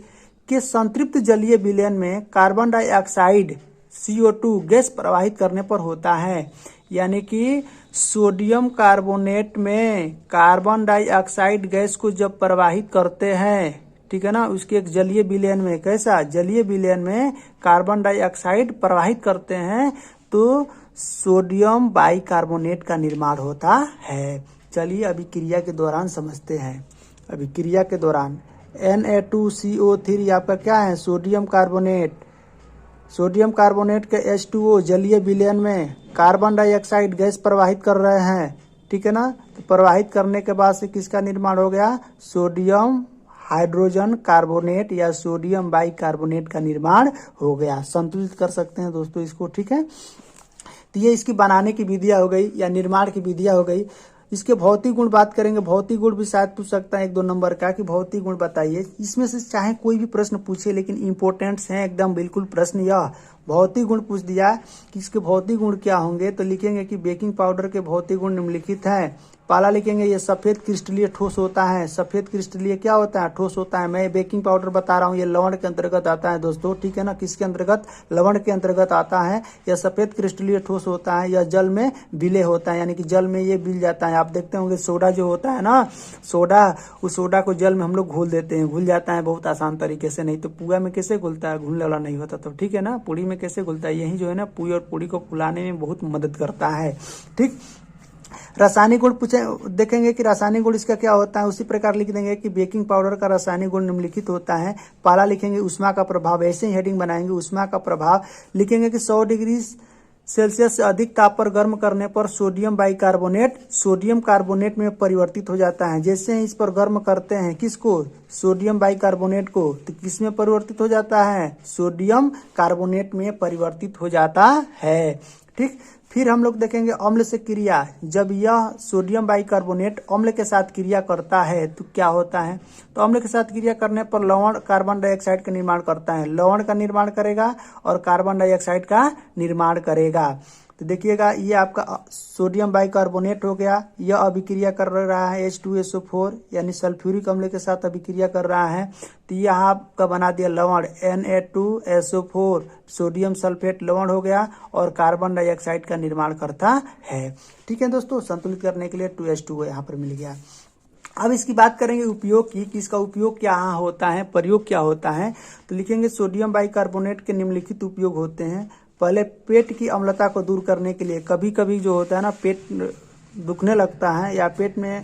के संतृप्त जलीय विलयन में कार्बन डाइऑक्साइड CO2 गैस प्रवाहित करने पर होता है। यानी कि सोडियम कार्बोनेट में कार्बन डाइऑक्साइड गैस को जब प्रवाहित करते हैं, ठीक है ना, उसके एक जलीय विलयन में, कैसा जलीय विलयन में कार्बन डाइऑक्साइड प्रवाहित करते हैं तो सोडियम बाइकार्बोनेट का निर्माण होता है। चलिए अभी क्रिया के दौरान समझते हैं। अभी क्रिया के दौरान Na2CO3 आपका क्या है, सोडियम कार्बोनेट। सोडियम कार्बोनेट के H2O जलीय विलयन में कार्बन डाइऑक्साइड गैस प्रवाहित कर रहे हैं, ठीक है ना। तो प्रवाहित करने के बाद से किसका निर्माण हो गया, सोडियम हाइड्रोजन कार्बोनेट या सोडियम बाइकार्बोनेट का निर्माण हो गया। संतुलित कर सकते हैं दोस्तों इसको, ठीक है। तो ये इसकी बनाने की विधियां हो गई या निर्माण की विधियां हो गई। इसके भौतिक गुण बात करेंगे। भौतिक गुण भी शायद पूछ सकता है 1-2 नंबर का कि भौतिक गुण बताइए। इसमें से चाहे कोई भी प्रश्न पूछे, लेकिन इंपॉर्टेंट्स हैं एकदम बिल्कुल प्रश्न। यह भौतिक गुण पूछ दिया कि इसके भौतिक गुण क्या होंगे, तो लिखेंगे कि बेकिंग पाउडर के भौतिक गुण निम्नलिखित हैं। पहला लिखेंगे ये सफेद क्रिस्टलीय ठोस होता है। सफेद क्रिस्टलीय क्या होता है, ठोस होता है। मैं बेकिंग पाउडर बता रहा हूँ, ये लवण के अंतर्गत आता है दोस्तों, ठीक है ना। किसके अंतर्गत, लवण के अंतर्गत आता है। यह सफेद क्रिस्टलीय ठोस होता है। यह जल में विलय होता है, यानी कि जल में ये मिल जाता है। आप देखते होंगे सोडा जो होता है ना, सोडा, उस सोडा को जल में हम लोग घोल देते हैं, घुल जाता है बहुत आसान तरीके से। नहीं तो पुआ में कैसे घुलता है, घुलने वाला नहीं होता, तो ठीक है ना। पूड़ी में कैसे घुलता है, यही जो है ना पुई और पूड़ी को फुलाने में बहुत मदद करता है, ठीक। रासायनिक गुण पूछे, देखेंगे कि रासायनिक गुण इसका क्या होता है। उसी प्रकार लिख देंगे कि बेकिंग पाउडर का रासायनिक गुण निम्नलिखित होता है। पहला लिखेंगे ऊष्मा का प्रभाव, ऐसे ही हेडिंग बनाएंगे, ऊष्मा का प्रभाव। लिखेंगे कि 100 डिग्री सेल्सियस से अधिक ताप पर गर्म करने पर सोडियम बाइकार्बोनेट सोडियम कार्बोनेट में परिवर्तित हो जाता है। जैसे ही इस पर गर्म करते हैं, किसको, सोडियम बाइकार्बोनेट को, तो किस में परिवर्तित हो जाता है, सोडियम कार्बोनेट में परिवर्तित हो जाता है, ठीक। फिर हम लोग देखेंगे अम्ल से क्रिया। जब यह सोडियम बाइकार्बोनेट अम्ल के साथ क्रिया करता है तो क्या होता है? तो अम्ल के साथ क्रिया करने पर लवण कार्बन डाइऑक्साइड का निर्माण करता है, लवण का निर्माण करेगा और कार्बन डाइऑक्साइड का निर्माण करेगा। तो देखिएगा ये आपका सोडियम बाइकार्बोनेट हो गया, यह अभिक्रिया कर रहा है H2SO4 यानी सल्फ्यूरिक अम्ल के साथ अभिक्रिया कर रहा है। तो यहाँ आपका बना दिया लवण Na2SO4, सोडियम सल्फेट लवण हो गया और कार्बन डाइऑक्साइड का निर्माण करता है। ठीक है दोस्तों, संतुलित करने के लिए 2H2O यहाँ पर मिल गया। अब इसकी बात करेंगे उपयोग की, कि इसका उपयोग क्या होता है, प्रयोग क्या होता है। तो लिखेंगे सोडियम बाइकार्बोनेट के निम्नलिखित उपयोग होते हैं। पहले पेट की अम्लता को दूर करने के लिए, कभी कभी जो होता है ना पेट दुखने लगता है या पेट में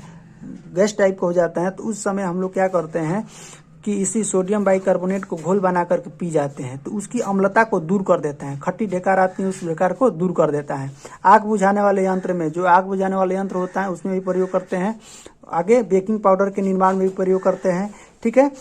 गैस टाइप का हो जाता है, तो उस समय हम लोग क्या करते हैं कि इसी सोडियम बाइकार्बोनेट को घोल बना करके पी जाते हैं, तो उसकी अम्लता को दूर कर देता है। खट्टी ढेकार आती है उस ढेकार को दूर कर देता है। आग बुझाने वाले यंत्र में, जो आग बुझाने वाले यंत्र होता है उसमें भी प्रयोग करते हैं। आगे बेकिंग पाउडर के निर्माण में भी प्रयोग करते हैं। ठीक है,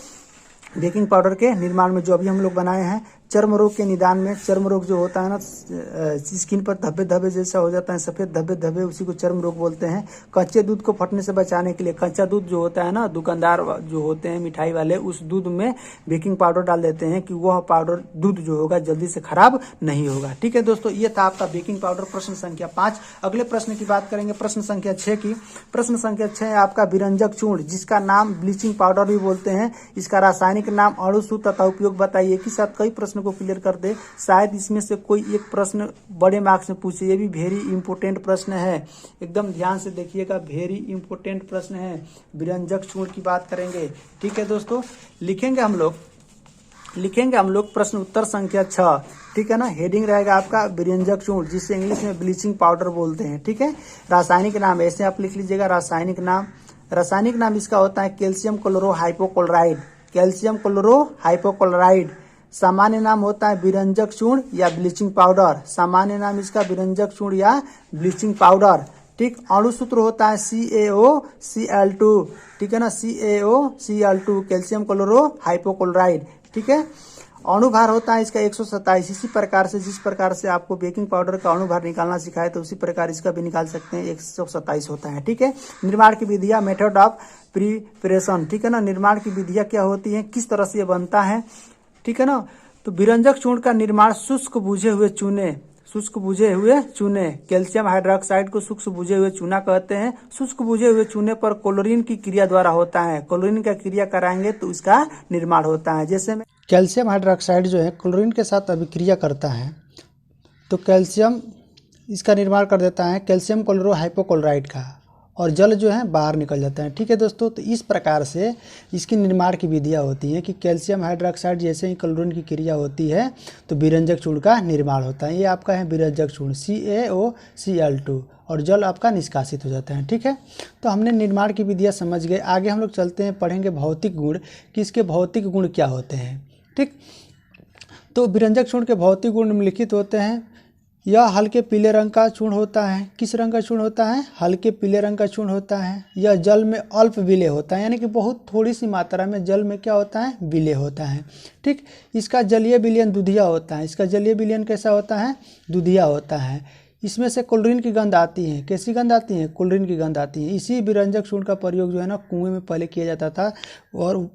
बेकिंग पाउडर के निर्माण में जो अभी हम लोग बनाए हैं। चर्म रोग के निदान में, चर्म रोग जो होता है ना, स्किन पर धब्बे धब्बे जैसा हो जाता है, सफेद धब्बे धब्बे, उसी को चर्म रोग बोलते हैं। कच्चे दूध को फटने से बचाने के लिए, कच्चा दूध जो होता है ना, दुकानदार जो होते हैं मिठाई वाले, उस दूध में बेकिंग पाउडर डाल देते हैं कि वह पाउडर दूध जो होगा जल्दी से खराब नहीं होगा। ठीक है दोस्तों, ये था आपका बेकिंग पाउडर, प्रश्न संख्या 5। अगले प्रश्न की बात करेंगे, प्रश्न संख्या 6 की। प्रश्न संख्या 6 है आपका विरंजक चूर्ण, जिसका नाम ब्लीचिंग पाउडर भी बोलते हैं। इसका रासायनिक नाम, अणु सूत्र तथा उपयोग बताइए। एक ही साथ कई प्रश्न को क्लियर कर दे, शायद इसमें से कोई एक प्रश्न बड़े मार्क्स में पूछे। ये भी वेरी इंपोर्टेंट प्रश्न है, एकदम ध्यान से देखिएगा, वेरी इंपोर्टेंट प्रश्न है। विरंजक चूर्ण की बात करेंगे। ठीक है दोस्तों, लिखेंगे हम लोग प्रश्न उत्तर संख्या 6। ठीक है ना, हेडिंग रहेगा आपका विरंजक चूर्ण, जिसे इंग्लिश में ब्लीचिंग पाउडर बोलते हैं। ठीक है, रासायनिक नाम ऐसे आप लिख लीजिएगा, रासायनिक नाम इसका होता है calcium chloro hypochloride, calcium chloro hypochloride. सामान्य नाम होता है विरंजक चूर्ण या ब्लीचिंग पाउडर, सामान्य नाम इसका विरंजक चूर्ण या ब्लीचिंग पाउडर। ठीक, अणु सूत्र होता है CaOCl2। ठीक है ना, CaOCl2, कैल्शियम क्लोरो हाइपोक्लोराइड। ठीक है, अणु भार होता है इसका 127। इसी प्रकार से, जिस प्रकार से आपको बेकिंग पाउडर का अणु भार निकालना सिखाए, तो उसी प्रकार इसका भी निकाल सकते हैं, 127 होता है। ठीक है, निर्माण की विधियां, मेथड ऑफ प्रिपरेशन। ठीक है ना, निर्माण की विधियां क्या होती हैं, किस तरह से ये बनता है। ठीक है ना, तो विरंजक चूर्ण का निर्माण शुष्क बुझे हुए चूने, कैल्शियम हाइड्रोक्साइड को शुष्क बुझे हुए चूना कहते हैं। शुष्क बुझे हुए चूने पर क्लोरीन की क्रिया द्वारा होता है। क्लोरीन का क्रिया कराएंगे तो इसका निर्माण होता है। जैसे में कैल्शियम हाइड्रोक्साइड जो है क्लोरीन के साथ अभिक्रिया करता है, तो कैल्शियम इसका निर्माण कर देता है कैल्शियम क्लोरो हाइपोक्लोराइड का, और जल जो है बाहर निकल जाता है। ठीक है दोस्तों, तो इस प्रकार से इसकी निर्माण की विधियाँ होती हैं कि कैल्शियम हाइड्रोक्साइड जैसे ही क्लोरीन की क्रिया होती है तो विरंजक चूर्ण का निर्माण होता है। ये आपका है विरंजक चूर्ण CaOCl2, और जल आपका निष्कासित हो जाता है। ठीक है, तो हमने निर्माण की विधियाँ समझ गए। आगे हम लोग चलते हैं, पढ़ेंगे भौतिक गुण, कि इसके भौतिक गुण क्या होते हैं। ठीक, तो विरंजक चूर्ण के भौतिक गुण निम्नलिखित होते हैं। यह हल्के पीले रंग का चूर्ण होता है। किस रंग का चूर्ण होता है? हल्के पीले रंग का चूर्ण होता है। यह जल में अल्प विलेय होता है, यानी कि बहुत थोड़ी सी मात्रा में जल में क्या होता है, विलेय होता है। ठीक, इसका जलीय विलयन दुधिया होता है। इसका जलीय विलयन कैसा होता है? दुधिया होता है। इसमें से क्लोरीन की गंध आती है। कैसी गंध आती है? क्लोरीन की गंध आती है। इसी विरंजक चूर्ण का प्रयोग जो है ना कुएं में पहले किया जाता था, और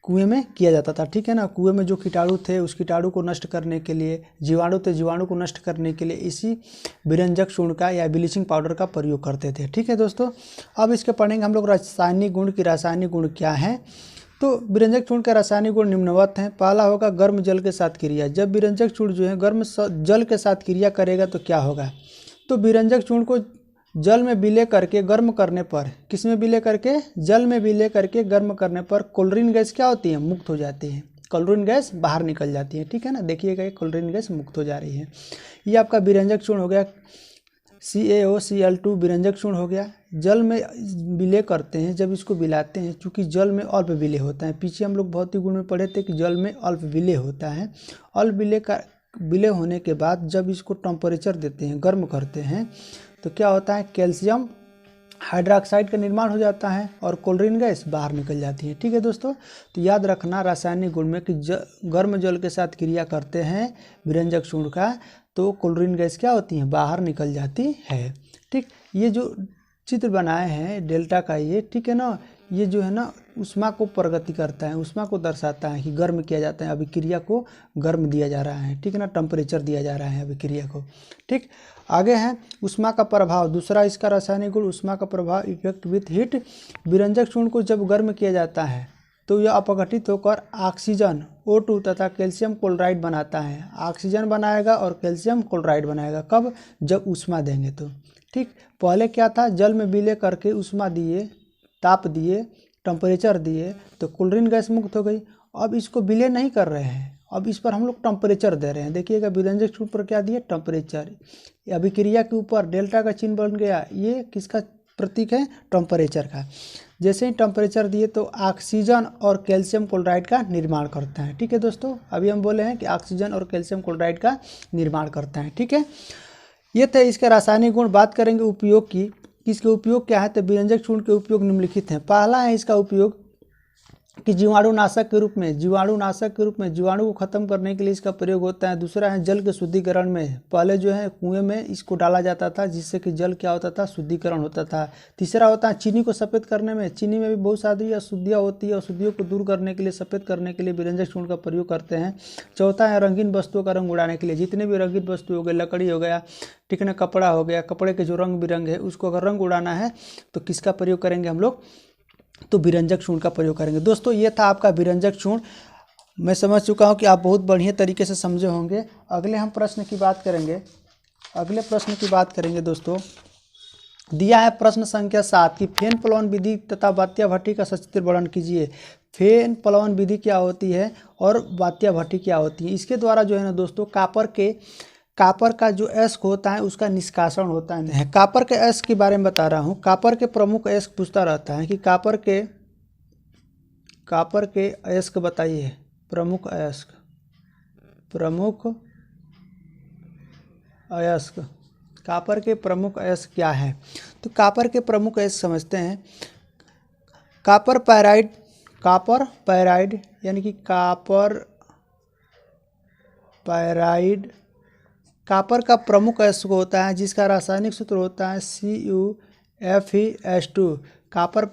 कुएं में किया जाता था। ठीक है ना, कुएं में जो कीटाणु थे उस कीटाणु को नष्ट करने के लिए, जीवाणु थे जीवाणु को नष्ट करने के लिए इसी विरंजक चूर्ण का या ब्लीचिंग पाउडर का प्रयोग करते थे। ठीक है दोस्तों, अब इसके पढ़ेंगे हम लोग रासायनिक गुण की रासायनिक गुण क्या है। तो विरंजक चूर्ण के रासायनिक गुण निम्नवत हैं। पहला होगा गर्म जल के साथ क्रिया। जब विरंजक चूर्ण जो है गर्म जल के साथ क्रिया करेगा तो क्या होगा, तो विरंजक चूर्ण को जल में विलय करके गर्म करने पर, किस में विलय करके? जल में विलय करके गर्म करने पर क्लोरीन गैस क्या होती है? मुक्त हो जाती है। क्लोरीन गैस बाहर निकल जाती है। ठीक है ना, देखिएगा ये क्लोरीन गैस मुक्त हो जा रही है। ये आपका विरंजक चूर्ण हो गया, CaOCl2 विरंजक चूर्ण हो गया। जल में विलय करते हैं, जब इसको मिलाते हैं, चूँकि जल में अल्प विलय होता है। पीछे हम लोग भौतिक गुण में पढ़े थे कि जल में अल्प विलय होता है। अल्प विलय होने के बाद जब इसको टेम्परेचर देते हैं, गर्म करते हैं, तो क्या होता है? कैल्शियम हाइड्रोक्साइड का निर्माण हो जाता है और क्लोरीन गैस बाहर निकल जाती है। ठीक है दोस्तों, तो याद रखना रासायनिक गुण में कि गर्म जल के साथ क्रिया करते हैं विरंजक चूर्ण का तो क्लोरीन गैस क्या होती है, बाहर निकल जाती है। ठीक, ये जो चित्र बनाए हैं डेल्टा का ये, ठीक है ना, ये जो है ना ऊष्मा को प्रगति करता है, ऊष्मा को दर्शाता है कि गर्म किया जाता है, अभिक्रिया को गर्म दिया जा रहा है। ठीक है ना, टेम्परेचर दिया जा रहा है अभिक्रिया को। ठीक, आगे है ऊष्मा का प्रभाव। दूसरा इसका रासायनिक गुण ऊष्मा का प्रभाव, इफेक्ट विथ हीट। विरंजक चूर्ण को जब गर्म किया जाता है तो यह अपघटित होकर ऑक्सीजन O2 तथा कैल्शियम क्लोराइड बनाता है। ऑक्सीजन बनाएगा और कैल्शियम क्लोराइड बनाएगा। कब? जब ऊष्मा देंगे तो। ठीक, पहले क्या था, जल में विलय करके ऊष्मा दिए, ताप दिए, टेम्परेचर दिए तो क्लोरीन गैस मुक्त हो गई। अब इसको विलय नहीं कर रहे हैं, अब इस पर हम लोग टेम्परेचर दे रहे हैं। देखिएगा विरंजक चूर्ण पर क्या दिए, टेम्परेचर। अभिक्रिया के ऊपर डेल्टा का चिन्ह बन गया, ये किसका प्रतीक है, टेम्परेचर का। जैसे ही टेम्परेचर दिए तो ऑक्सीजन और कैल्शियम क्लोराइड का निर्माण करता है। ठीक है दोस्तों, अभी हम बोले हैं कि ऑक्सीजन और कैल्शियम क्लोराइड का निर्माण करता है। ठीक है, ये थे इसके रासायनिक गुण। बात करेंगे उपयोग की, इसके उपयोग क्या है, तो विरंजक चूर्ण के उपयोग निम्नलिखित हैं। पहला है इसका उपयोग कि जीवाणुनाशक के रूप में, जीवाणु को खत्म करने के लिए इसका प्रयोग होता है। दूसरा है जल के शुद्धिकरण में, पहले जो है कुएं में इसको डाला जाता था जिससे कि जल क्या होता था, शुद्धिकरण होता था। तीसरा होता है चीनी को सफेद करने में, चीनी में भी बहुत सारी अशुद्धियाँ होती है, अशुद्धियों को दूर करने के लिए, सफेद करने के लिए विरंजक चूर्ण का प्रयोग करते हैं। चौथा है रंगीन वस्तुओं का रंग उड़ाने के लिए, जितने भी रंगीन वस्तु हो गए, लकड़ी हो गया, ठीक है, कपड़ा हो गया, कपड़े के जो रंग बिरंग है उसको अगर रंग उड़ाना है तो किसका प्रयोग करेंगे हम लोग, तो विरंजक चूर्ण का प्रयोग करेंगे। दोस्तों ये था आपका विरंजक चूर्ण। मैं समझ चुका हूँ कि आप बहुत बढ़िया तरीके से समझे होंगे। अगले हम प्रश्न की बात करेंगे, अगले प्रश्न की बात करेंगे दोस्तों। दिया है प्रश्न संख्या 7 की फेन प्लवन विधि तथा वात्या भट्टी का सचित्र वर्णन कीजिए। फेन प्लवन विधि क्या होती है और वात्या भट्टी क्या होती है। इसके द्वारा जो है ना दोस्तों कापर का जो अयस्क होता है उसका निष्कासन होता है। कापर के अयस्क के बारे में बता रहा हूँ। कापर के प्रमुख अयस्क पूछता रहता है कि कापर के अयस्क बताइए, प्रमुख अयस्क कापर के प्रमुख अयस्क क्या है। तो कापर के प्रमुख अयस्क समझते हैं। कापर पैराइड यानी कि कापर पैराइड कापर का प्रमुख अयस्क होता है जिसका रासायनिक सूत्र होता है CuFeS2। कापर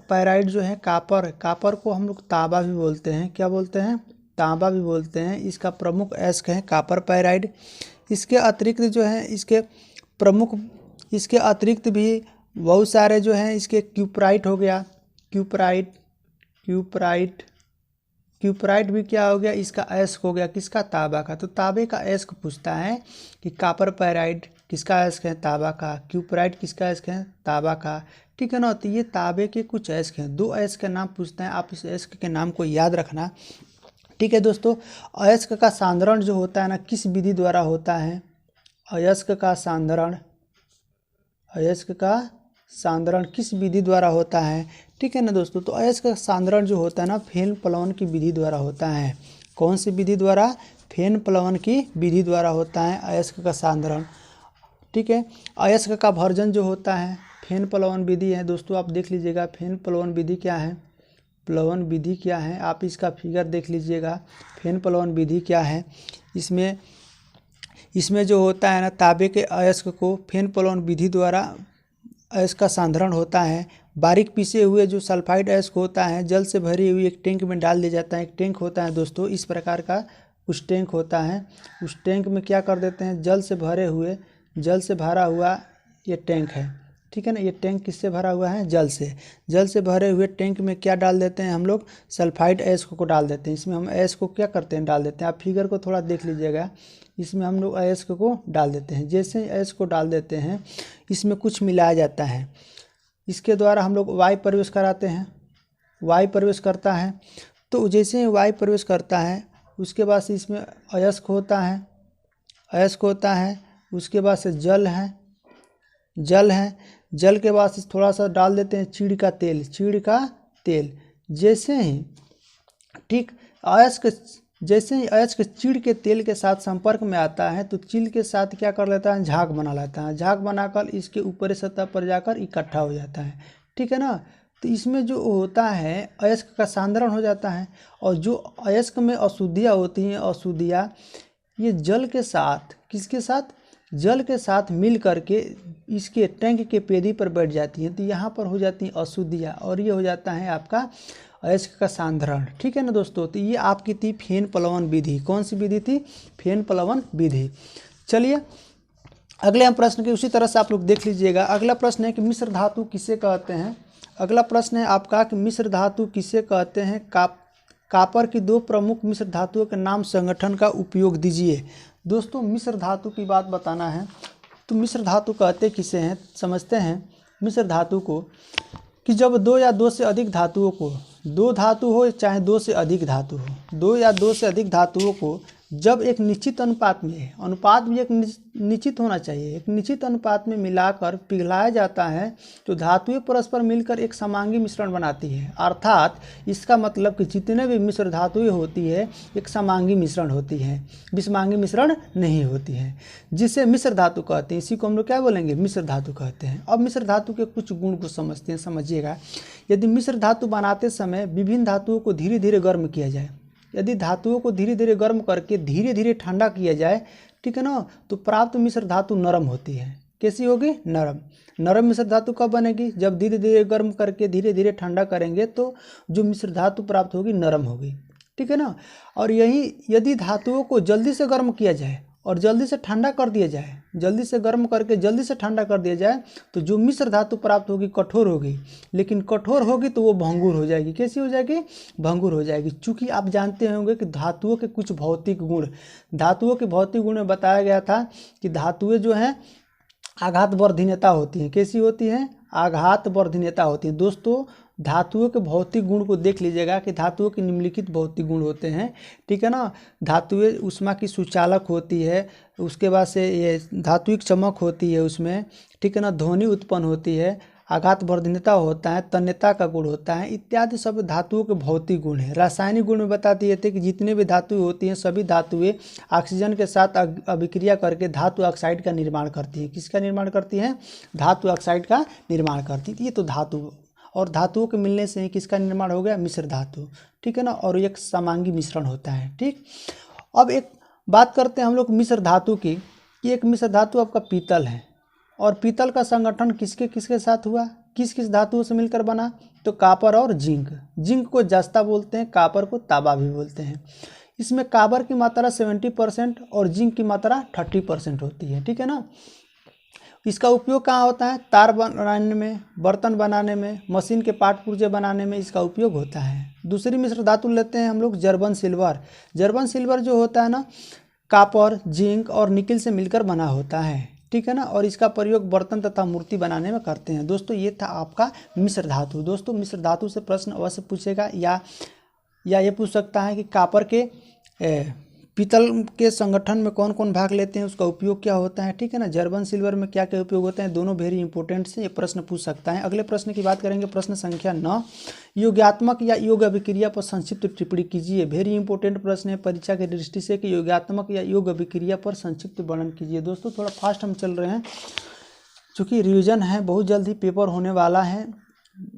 पैराइड जो है, कापर को हम लोग तांबा भी बोलते हैं। क्या बोलते हैं, तांबा भी बोलते हैं। इसका प्रमुख अयस्क है कापर पैराइड। इसके अतिरिक्त जो है इसके अतिरिक्त भी बहुत सारे जो हैं, इसके क्यूपराइट हो गया, क्यूपराइट भी क्या हो गया, इसका अयस्क हो गया किसका, तांबा का। तो तांबे का अयस्क पूछता है कि कापर पैराइड किसका अयस्क है, तांबा का। क्यूपराइट किसका अयस्क है, तांबा का। ठीक है ना, तो ये तांबे के कुछ अयस्क हैं। 2 अयस्क के नाम पूछते हैं, आप इस अयस्क के नाम को याद रखना। ठीक है दोस्तों, अयस्क का सांद्रण जो होता है ना किस विधि द्वारा होता है, अयस्क का सांद्रण किस विधि द्वारा होता है। ठीक है ना दोस्तों, तो अयस्क का सांद्रण जो होता है ना फेन प्लवन की विधि द्वारा होता है। कौन सी विधि द्वारा, फेन प्लवन की विधि द्वारा होता है अयस्क का सांद्रण। ठीक है, अयस्क का भर्जन जो होता है फेन प्लवन विधि है। दोस्तों आप देख लीजिएगा फेन प्लवन विधि क्या है, प्लवन विधि क्या है, आप इसका फिगर देख लीजिएगा। फेन प्लवन विधि क्या है, इसमें जो होता है ना तांबे के अयस्क को फेन प्लवन विधि द्वारा अयस्क का सांद्रण होता है। बारीक पीसे हुए जो सल्फाइड अयस्क होता है जल से भरी हुई एक टैंक में डाल दिया जाता है। एक टैंक होता है दोस्तों इस प्रकार का, कुछ टैंक होता है। उस टैंक में क्या कर देते हैं, जल से भरा हुआ ये टैंक है। ठीक है ना, ये टैंक किससे भरा हुआ है, जल से भरे हुए टैंक में क्या डाल देते हैं हम लोग, सल्फाइड अयस्क को डाल देते हैं। इसमें हम अयस्क को क्या करते हैं, डाल देते हैं। आप फिगर को थोड़ा देख लीजिएगा, इसमें हम लोग अयस्क को डाल देते हैं। जैसे अयस्क को डाल देते हैं इसमें कुछ मिलाया जाता है, इसके द्वारा हम लोग वायु प्रवेश कराते हैं। वायु प्रवेश करता है तो जैसे ही वायु प्रवेश करता है उसके बाद से इसमें अयस्क होता है, उसके बाद से जल है, जल के बाद से थोड़ा सा डाल देते हैं चीड़ का तेल। जैसे ही ठीक अयस्क जैसे ही अयस्क चीड़ के तेल के साथ संपर्क में आता है तो चीड़ के साथ क्या कर लेता है, झाग बना लेता है। झाग बनाकर इसके ऊपरी सतह पर जाकर इकट्ठा हो जाता है, ठीक है ना। तो इसमें जो होता है अयस्क का सांद्रण हो जाता है, और जो अयस्क में अशुद्धियाँ होती हैं, अशुद्धियाँ ये जल के साथ, किसके साथ, जल के साथ मिल करके इसके टैंक के पेदी पर बैठ जाती हैं। तो यहाँ पर हो जाती हैं अशुद्धियाँ, और ये हो जाता है आपका अयस्क का सांद्रण, ठीक है ना दोस्तों। तो ये आपकी थी फेन प्लवन विधि। कौन सी विधि थी, फेन प्लवन विधि। चलिए अगले हम प्रश्न के उसी तरह से आप लोग देख लीजिएगा। अगला प्रश्न है कि मिश्र धातु किसे कहते हैं। अगला प्रश्न है आपका कि मिश्र धातु किसे कहते हैं। कापर की दो प्रमुख मिश्र धातुओं के नाम संगठन का उपयोग दीजिए। दोस्तों मिश्र धातु की बात बताना है तो मिश्र धातु कहते किसे हैं, समझते हैं। मिश्र धातु को कि जब दो या दो से अधिक धातुओं को, दो धातु हो चाहे दो से अधिक धातु हो, दो या दो से अधिक धातुओं को जब एक निश्चित अनुपात में, अनुपात भी एक निश्चित होना चाहिए, एक निश्चित अनुपात में मिलाकर पिघलाया जाता है तो धातुएं परस्पर मिलकर एक समांगी मिश्रण बनाती है। अर्थात इसका मतलब कि जितने भी मिश्र धातुएं होती है एक समांगी मिश्रण होती है, विषमांगी मिश्रण नहीं होती है, जिसे मिश्र धातु कहते हैं। इसी को हम लोग क्या बोलेंगे, मिश्र धातु कहते हैं। अब मिश्र धातु के कुछ गुण को समझते हैं, समझिएगा। यदि मिश्र धातु बनाते समय विभिन्न धातुओं को धीरे धीरे गर्म किया जाए, यदि धातुओं को धीरे धीरे गर्म करके धीरे धीरे ठंडा किया जाए, ठीक है ना, तो प्राप्त मिश्र धातु नरम होती है। कैसी होगी, नरम। नरम मिश्र धातु कब बनेगी, जब धीरे धीरे गर्म करके धीरे धीरे ठंडा करेंगे तो जो मिश्र धातु प्राप्त होगी नरम होगी, ठीक है ना। और यही यदि धातुओं को जल्दी से गर्म किया जाए और जल्दी से ठंडा कर दिया जाए, जल्दी से गर्म करके जल्दी से ठंडा कर दिया जाए तो जो मिश्र धातु प्राप्त होगी कठोर होगी, लेकिन कठोर होगी तो वो भंगुर हो जाएगी। कैसी हो जाएगी, भंगुर हो जाएगी। चूँकि आप जानते होंगे कि धातुओं के कुछ भौतिक गुण, धातुओं के भौतिक गुण में बताया गया था कि धातुएं जो हैं आघात वर्धनीयता होती हैं। कैसी होती हैं, आघात वर्धनीयता होती है। दोस्तों धातुओं के भौतिक गुण को देख लीजिएगा कि धातुओं के निम्नलिखित भौतिक गुण होते हैं, ठीक है ना। धातुएं उष्मा की सुचालक होती है, उसके बाद से ये धात्विक चमक होती है उसमें, ठीक है ना। ध्वनि उत्पन्न होती है, आघात वर्धनीयता होता है, तन्यता का गुण होता है, इत्यादि सब धातुओं के भौतिक गुण हैं। रासायनिक गुण में बता दिए थे कि जितने भी धातुएं होती हैं सभी धातुएं ऑक्सीजन के साथ अभिक्रिया करके धातु ऑक्साइड का निर्माण करती हैं। किसका निर्माण करती हैं, धातु ऑक्साइड का निर्माण करती है। ये तो धातु, और धातुओं के मिलने से ही किसका निर्माण हो गया, मिश्र धातु, ठीक है ना। और एक समांगी मिश्रण होता है, ठीक। अब एक बात करते हैं हम लोग मिश्र धातु की। एक मिश्र धातु आपका पीतल है, और पीतल का संगठन किसके किसके साथ हुआ, किस किस धातुओं से मिलकर बना, तो कापर और जिंक। जिंक को जस्ता बोलते हैं, कापर को तांबा भी बोलते हैं। इसमें कापर की मात्रा 70% और जिंक की मात्रा 30% होती है, ठीक है ना। इसका उपयोग कहाँ होता है, तार बनाने में, बर्तन बनाने में, मशीन के पार्ट पुर्जे बनाने में इसका उपयोग होता है। दूसरी मिश्र धातु लेते हैं हम लोग जर्मन सिल्वर। जर्मन सिल्वर जो होता है ना, कापर, जिंक और निकिल से मिलकर बना होता है, ठीक है ना। और इसका प्रयोग बर्तन तथा मूर्ति बनाने में करते हैं। दोस्तों ये था आपका मिश्र धातु। दोस्तों मिश्र धातु से प्रश्न अवश्य पूछेगा, या ये पूछ सकता है कि कापर के पीतल के संगठन में कौन कौन भाग लेते हैं, उसका उपयोग क्या होता है, ठीक है ना। जर्मन सिल्वर में क्या क्या उपयोग होते हैं, दोनों वेरी इंपॉर्टेंट से ये प्रश्न पूछ सकता है। अगले प्रश्न की बात करेंगे, प्रश्न संख्या 9। योगात्मक या योग अभिक्रिया पर संक्षिप्त टिप्पणी कीजिए। वेरी इंपॉर्टेंट प्रश्न है परीक्षा की दृष्टि से कि योगात्मक या योग अभिक्रिया पर संक्षिप्त वर्णन कीजिए। दोस्तों थोड़ा फास्ट हम चल रहे हैं, चूँकि रिविजन है, बहुत जल्द ही पेपर होने वाला है।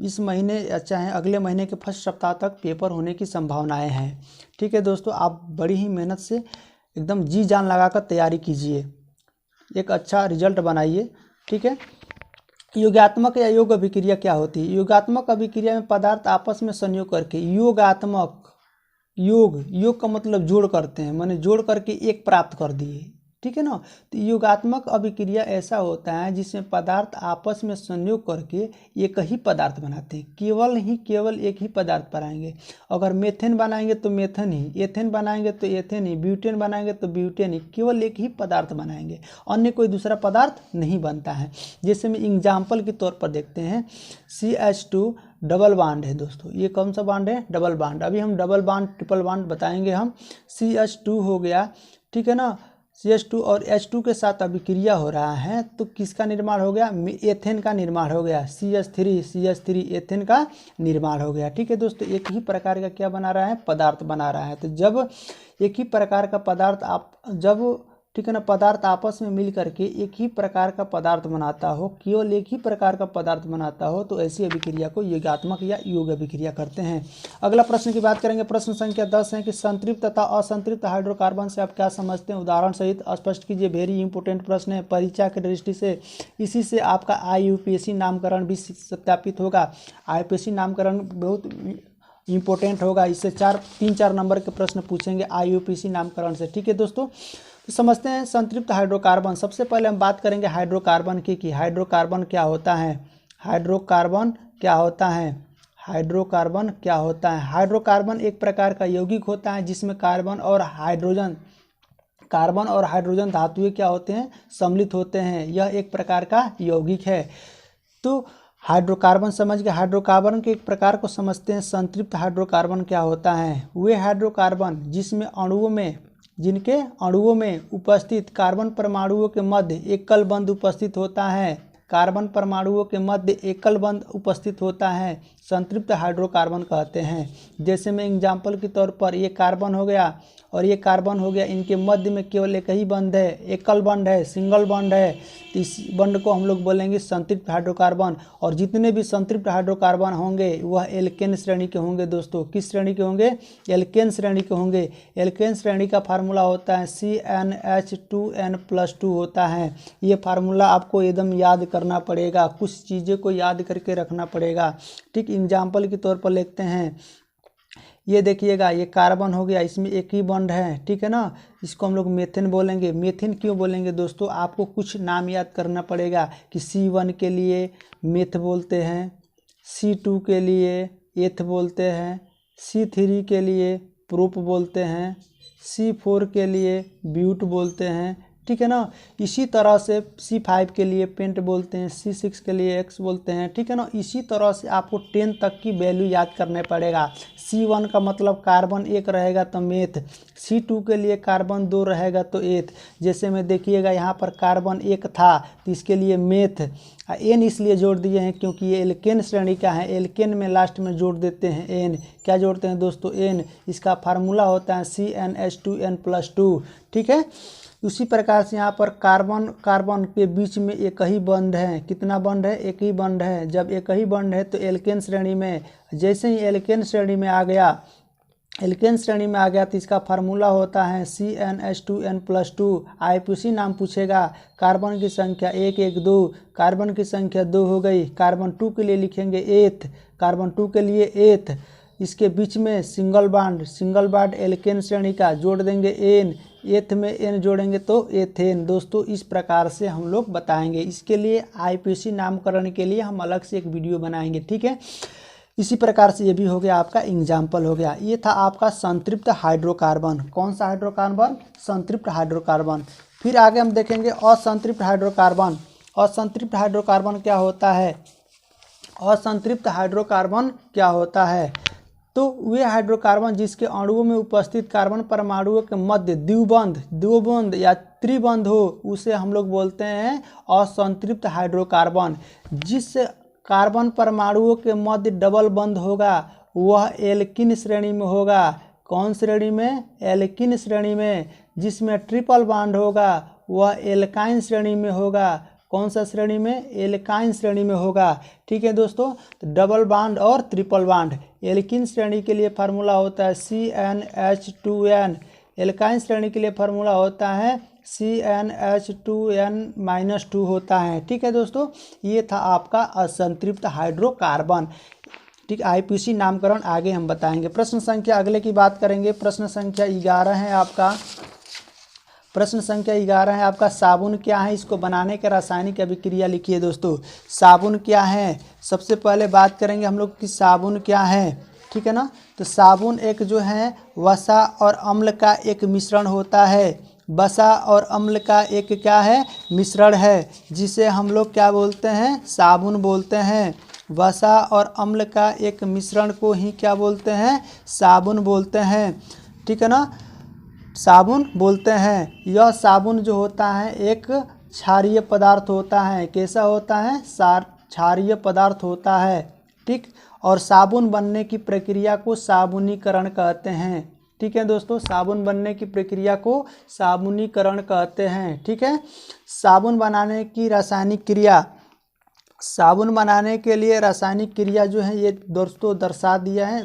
इस महीने या चाहे अगले महीने के फर्स्ट सप्ताह तक पेपर होने की संभावनाएं हैं, ठीक है दोस्तों। आप बड़ी ही मेहनत से एकदम जी जान लगाकर तैयारी कीजिए, एक अच्छा रिजल्ट बनाइए, ठीक है। योगात्मक या योग अभिक्रिया क्या होती है। योगात्मक अभिक्रिया में पदार्थ आपस में संयोग करके, योगात्मक, योग का मतलब जोड़ करते हैं, माने जोड़ करके एक प्राप्त कर दिए, ठीक है ना। तो योगात्मक अभिक्रिया ऐसा होता है जिसमें पदार्थ आपस में संयोग करके एक ही पदार्थ बनाते हैं, केवल एक ही पदार्थ बनाएंगे। अगर मेथेन बनाएंगे तो मेथन ही, एथेन बनाएंगे तो एथेन ही, ब्यूटेन बनाएंगे तो ब्यूटेन ही, केवल एक ही पदार्थ बनाएंगे, अन्य कोई दूसरा पदार्थ नहीं बनता है। जैसे में एग्जाम्पल के तौर पर देखते हैं, CH2 डबल बाड है दोस्तों। ये कौन सा बाड है, डबल बाड। अभी हम डबल बाड ट्रिपल बाड बताएंगे हम। CH2 हो गया, ठीक है ना, CH2 और H2 के साथ अभिक्रिया हो रहा है तो किसका निर्माण हो गया, एथेन का निर्माण हो गया, CH3 एथेन का निर्माण हो गया। ठीक है दोस्तों, एक ही प्रकार का क्या बना रहा है, पदार्थ बना रहा है। तो जब एक ही प्रकार का पदार्थ ठीक है ना, पदार्थ आपस में मिल करके एक ही प्रकार का पदार्थ बनाता हो, केवल एक ही प्रकार का पदार्थ बनाता हो, तो ऐसी अभिक्रिया को योगात्मक या योग अभिक्रिया करते हैं। अगला प्रश्न की बात करेंगे, प्रश्न संख्या 10 है कि संतृप्त तथा असंतृप्त हाइड्रोकार्बन से आप क्या समझते हैं, उदाहरण सहित स्पष्ट कीजिए। वेरी इंपॉर्टेंट प्रश्न है परीक्षा की दृष्टि से, इसी से आपका IUPAC नामकरण भी सत्यापित होगा। IUPAC नामकरण बहुत इंपॉर्टेंट होगा, इससे 3-4 नंबर के प्रश्न पूछेंगे IUPAC नामकरण से। ठीक है दोस्तों, तो समझते हैं संतृप्त हाइड्रोकार्बन। सबसे पहले हम बात करेंगे हाइड्रोकार्बन की कि हाइड्रोकार्बन क्या होता है। हाइड्रोकार्बन क्या होता है, हाइड्रोकार्बन क्या होता है। हाइड्रोकार्बन एक प्रकार का यौगिक होता है जिसमें कार्बन और हाइड्रोजन धातुएं क्या होते हैं, सम्मिलित होते हैं। यह एक प्रकार का यौगिक है। तो हाइड्रोकार्बन समझ गए। हाइड्रोकार्बन के एक प्रकार को समझते हैं संतृप्त हाइड्रोकार्बन क्या होता है। वे हाइड्रोकार्बन जिनके अणुओं में उपस्थित कार्बन परमाणुओं के मध्य एकल बंध उपस्थित होता है, कार्बन परमाणुओं के मध्य एकल बंध उपस्थित होता है, संतृप्त हाइड्रोकार्बन कहते हैं। जैसे में एग्जाम्पल के तौर पर ये कार्बन हो गया और ये कार्बन हो गया, इनके मध्य में केवल एक ही बंध है, एकल बंध है, सिंगल बंध है, तो इस बंध को हम लोग बोलेंगे संतृप्त हाइड्रोकार्बन। और जितने भी संतृप्त हाइड्रोकार्बन होंगे वह एल्केन श्रेणी के होंगे दोस्तों। किस श्रेणी के होंगे, एल्केन श्रेणी के होंगे। एल्केन श्रेणी का फार्मूला होता है CnH2n+2 होता है। ये फार्मूला आपको एकदम याद करना पड़ेगा, कुछ चीज़ें को याद करके रखना पड़ेगा। ठीक, एग्जाम्पल के तौर पर लिखते हैं, ये देखिएगा ये कार्बन हो गया, इसमें एक ही बॉन्ड है, ठीक है ना, इसको हम लोग मेथेन बोलेंगे। मेथेन क्यों बोलेंगे दोस्तों, आपको कुछ नाम याद करना पड़ेगा कि C1 के लिए मेथ बोलते हैं, C2 के लिए एथ बोलते हैं, C3 के लिए प्रोप बोलते हैं, C4 के लिए ब्यूट बोलते हैं, ठीक है ना। इसी तरह से C5 के लिए पेंट बोलते हैं, C6 के लिए एक्स बोलते हैं, ठीक है ना। इसी तरह से आपको 10 तक की वैल्यू याद करने पड़ेगा। C1 का मतलब कार्बन 1 रहेगा तो मेथ, C2 के लिए कार्बन 2 रहेगा तो एथ। जैसे में देखिएगा यहाँ पर कार्बन 1 था तो इसके लिए मेथ। एन इसलिए जोड़ दिए हैं क्योंकि ये एल्केन श्रेणी का है, एल्केन में लास्ट में जोड़ देते हैं एन। क्या जोड़ते हैं दोस्तों, एन। इसका फार्मूला होता है CnH2n+2, ठीक है। उसी प्रकार से यहाँ पर कार्बन के बीच में एक ही बंध है। कितना बंध है, एक ही बंध है। जब एक ही बंध है तो एल्केन श्रेणी में, जैसे ही एल्केन श्रेणी में आ गया तो इसका फार्मूला होता है CnH2n+2। IUPAC नाम पूछेगा, कार्बन की संख्या 1, 1, 2, कार्बन की संख्या 2 हो गई। कार्बन 2 के लिए लिखेंगे एथ, कार्बन 2 के लिए एथ। इसके बीच में सिंगल बॉन्ड एल्केन श्रेणी का, जोड़ देंगे एन, एथ में एन जोड़ेंगे तो एथेन। दोस्तों इस प्रकार से हम लोग बताएंगे। इसके लिए IUPAC नामकरण के लिए हम अलग से एक वीडियो बनाएंगे, ठीक है। इसी प्रकार से ये भी हो गया, आपका एग्जाम्पल हो गया। ये था आपका संतृप्त हाइड्रोकार्बन। कौन सा हाइड्रोकार्बन, संतृप्त हाइड्रोकार्बन। फिर आगे हम देखेंगे असंतृप्त हाइड्रोकार्बन। असंतृप्त हाइड्रोकार्बन क्या होता है, असंतृप्त हाइड्रोकार्बन क्या होता है। तो वे हाइड्रोकार्बन जिसके अणुओं में उपस्थित कार्बन परमाणुओं के मध्य द्विबंध या त्रिबंध हो, उसे हम लोग बोलते हैं असंतृप्त हाइड्रोकार्बन। जिस कार्बन परमाणुओं के मध्य डबल बंध होगा वह एल्कीन श्रेणी में होगा। कौन श्रेणी में, एल्कीन श्रेणी में। जिसमें ट्रिपल बॉन्ड होगा वह एल्काइन श्रेणी में होगा। कौन सा श्रेणी में, एल्काइन श्रेणी में होगा, ठीक है दोस्तों। तो डबल बॉन्ड और ट्रिपल बॉन्ड, एल्कीन श्रेणी के लिए फार्मूला होता है CnH2n, एल्काइन श्रेणी के लिए फार्मूला होता है CnH2n-2 होता है, ठीक है दोस्तों। ये था आपका असंतृप्त हाइड्रोकार्बन, ठीक। IUPAC नामकरण आगे हम बताएंगे। प्रश्न संख्या अगले की बात करेंगे। प्रश्न संख्या 11 है आपका। प्रश्न संख्या 11 है आपका, साबुन क्या है, इसको बनाने के रासायनिक अभिक्रिया लिखिए दोस्तों। साबुन क्या है, सबसे पहले बात करेंगे हम लोग कि साबुन क्या है, ठीक है ना। तो साबुन एक जो है वसा और अम्ल का एक मिश्रण होता है। वसा और अम्ल का एक क्या है, मिश्रण है, जिसे हम लोग क्या बोलते हैं, साबुन बोलते हैं। वसा और अम्ल का एक मिश्रण को ही क्या बोलते हैं, साबुन बोलते हैं, ठीक है ना। साबुन बोलते हैं। यह साबुन जो होता है एक क्षारीय पदार्थ होता है। कैसा होता है? क्षारीय पदार्थ होता है। ठीक, और साबुन बनने की प्रक्रिया को साबुनीकरण कहते हैं। ठीक है दोस्तों, साबुन बनने की प्रक्रिया को साबुनीकरण कहते हैं। ठीक है, साबुन बनाने की रासायनिक क्रिया, साबुन बनाने के लिए रासायनिक क्रिया जो है ये दोस्तों दर्शा दिया है।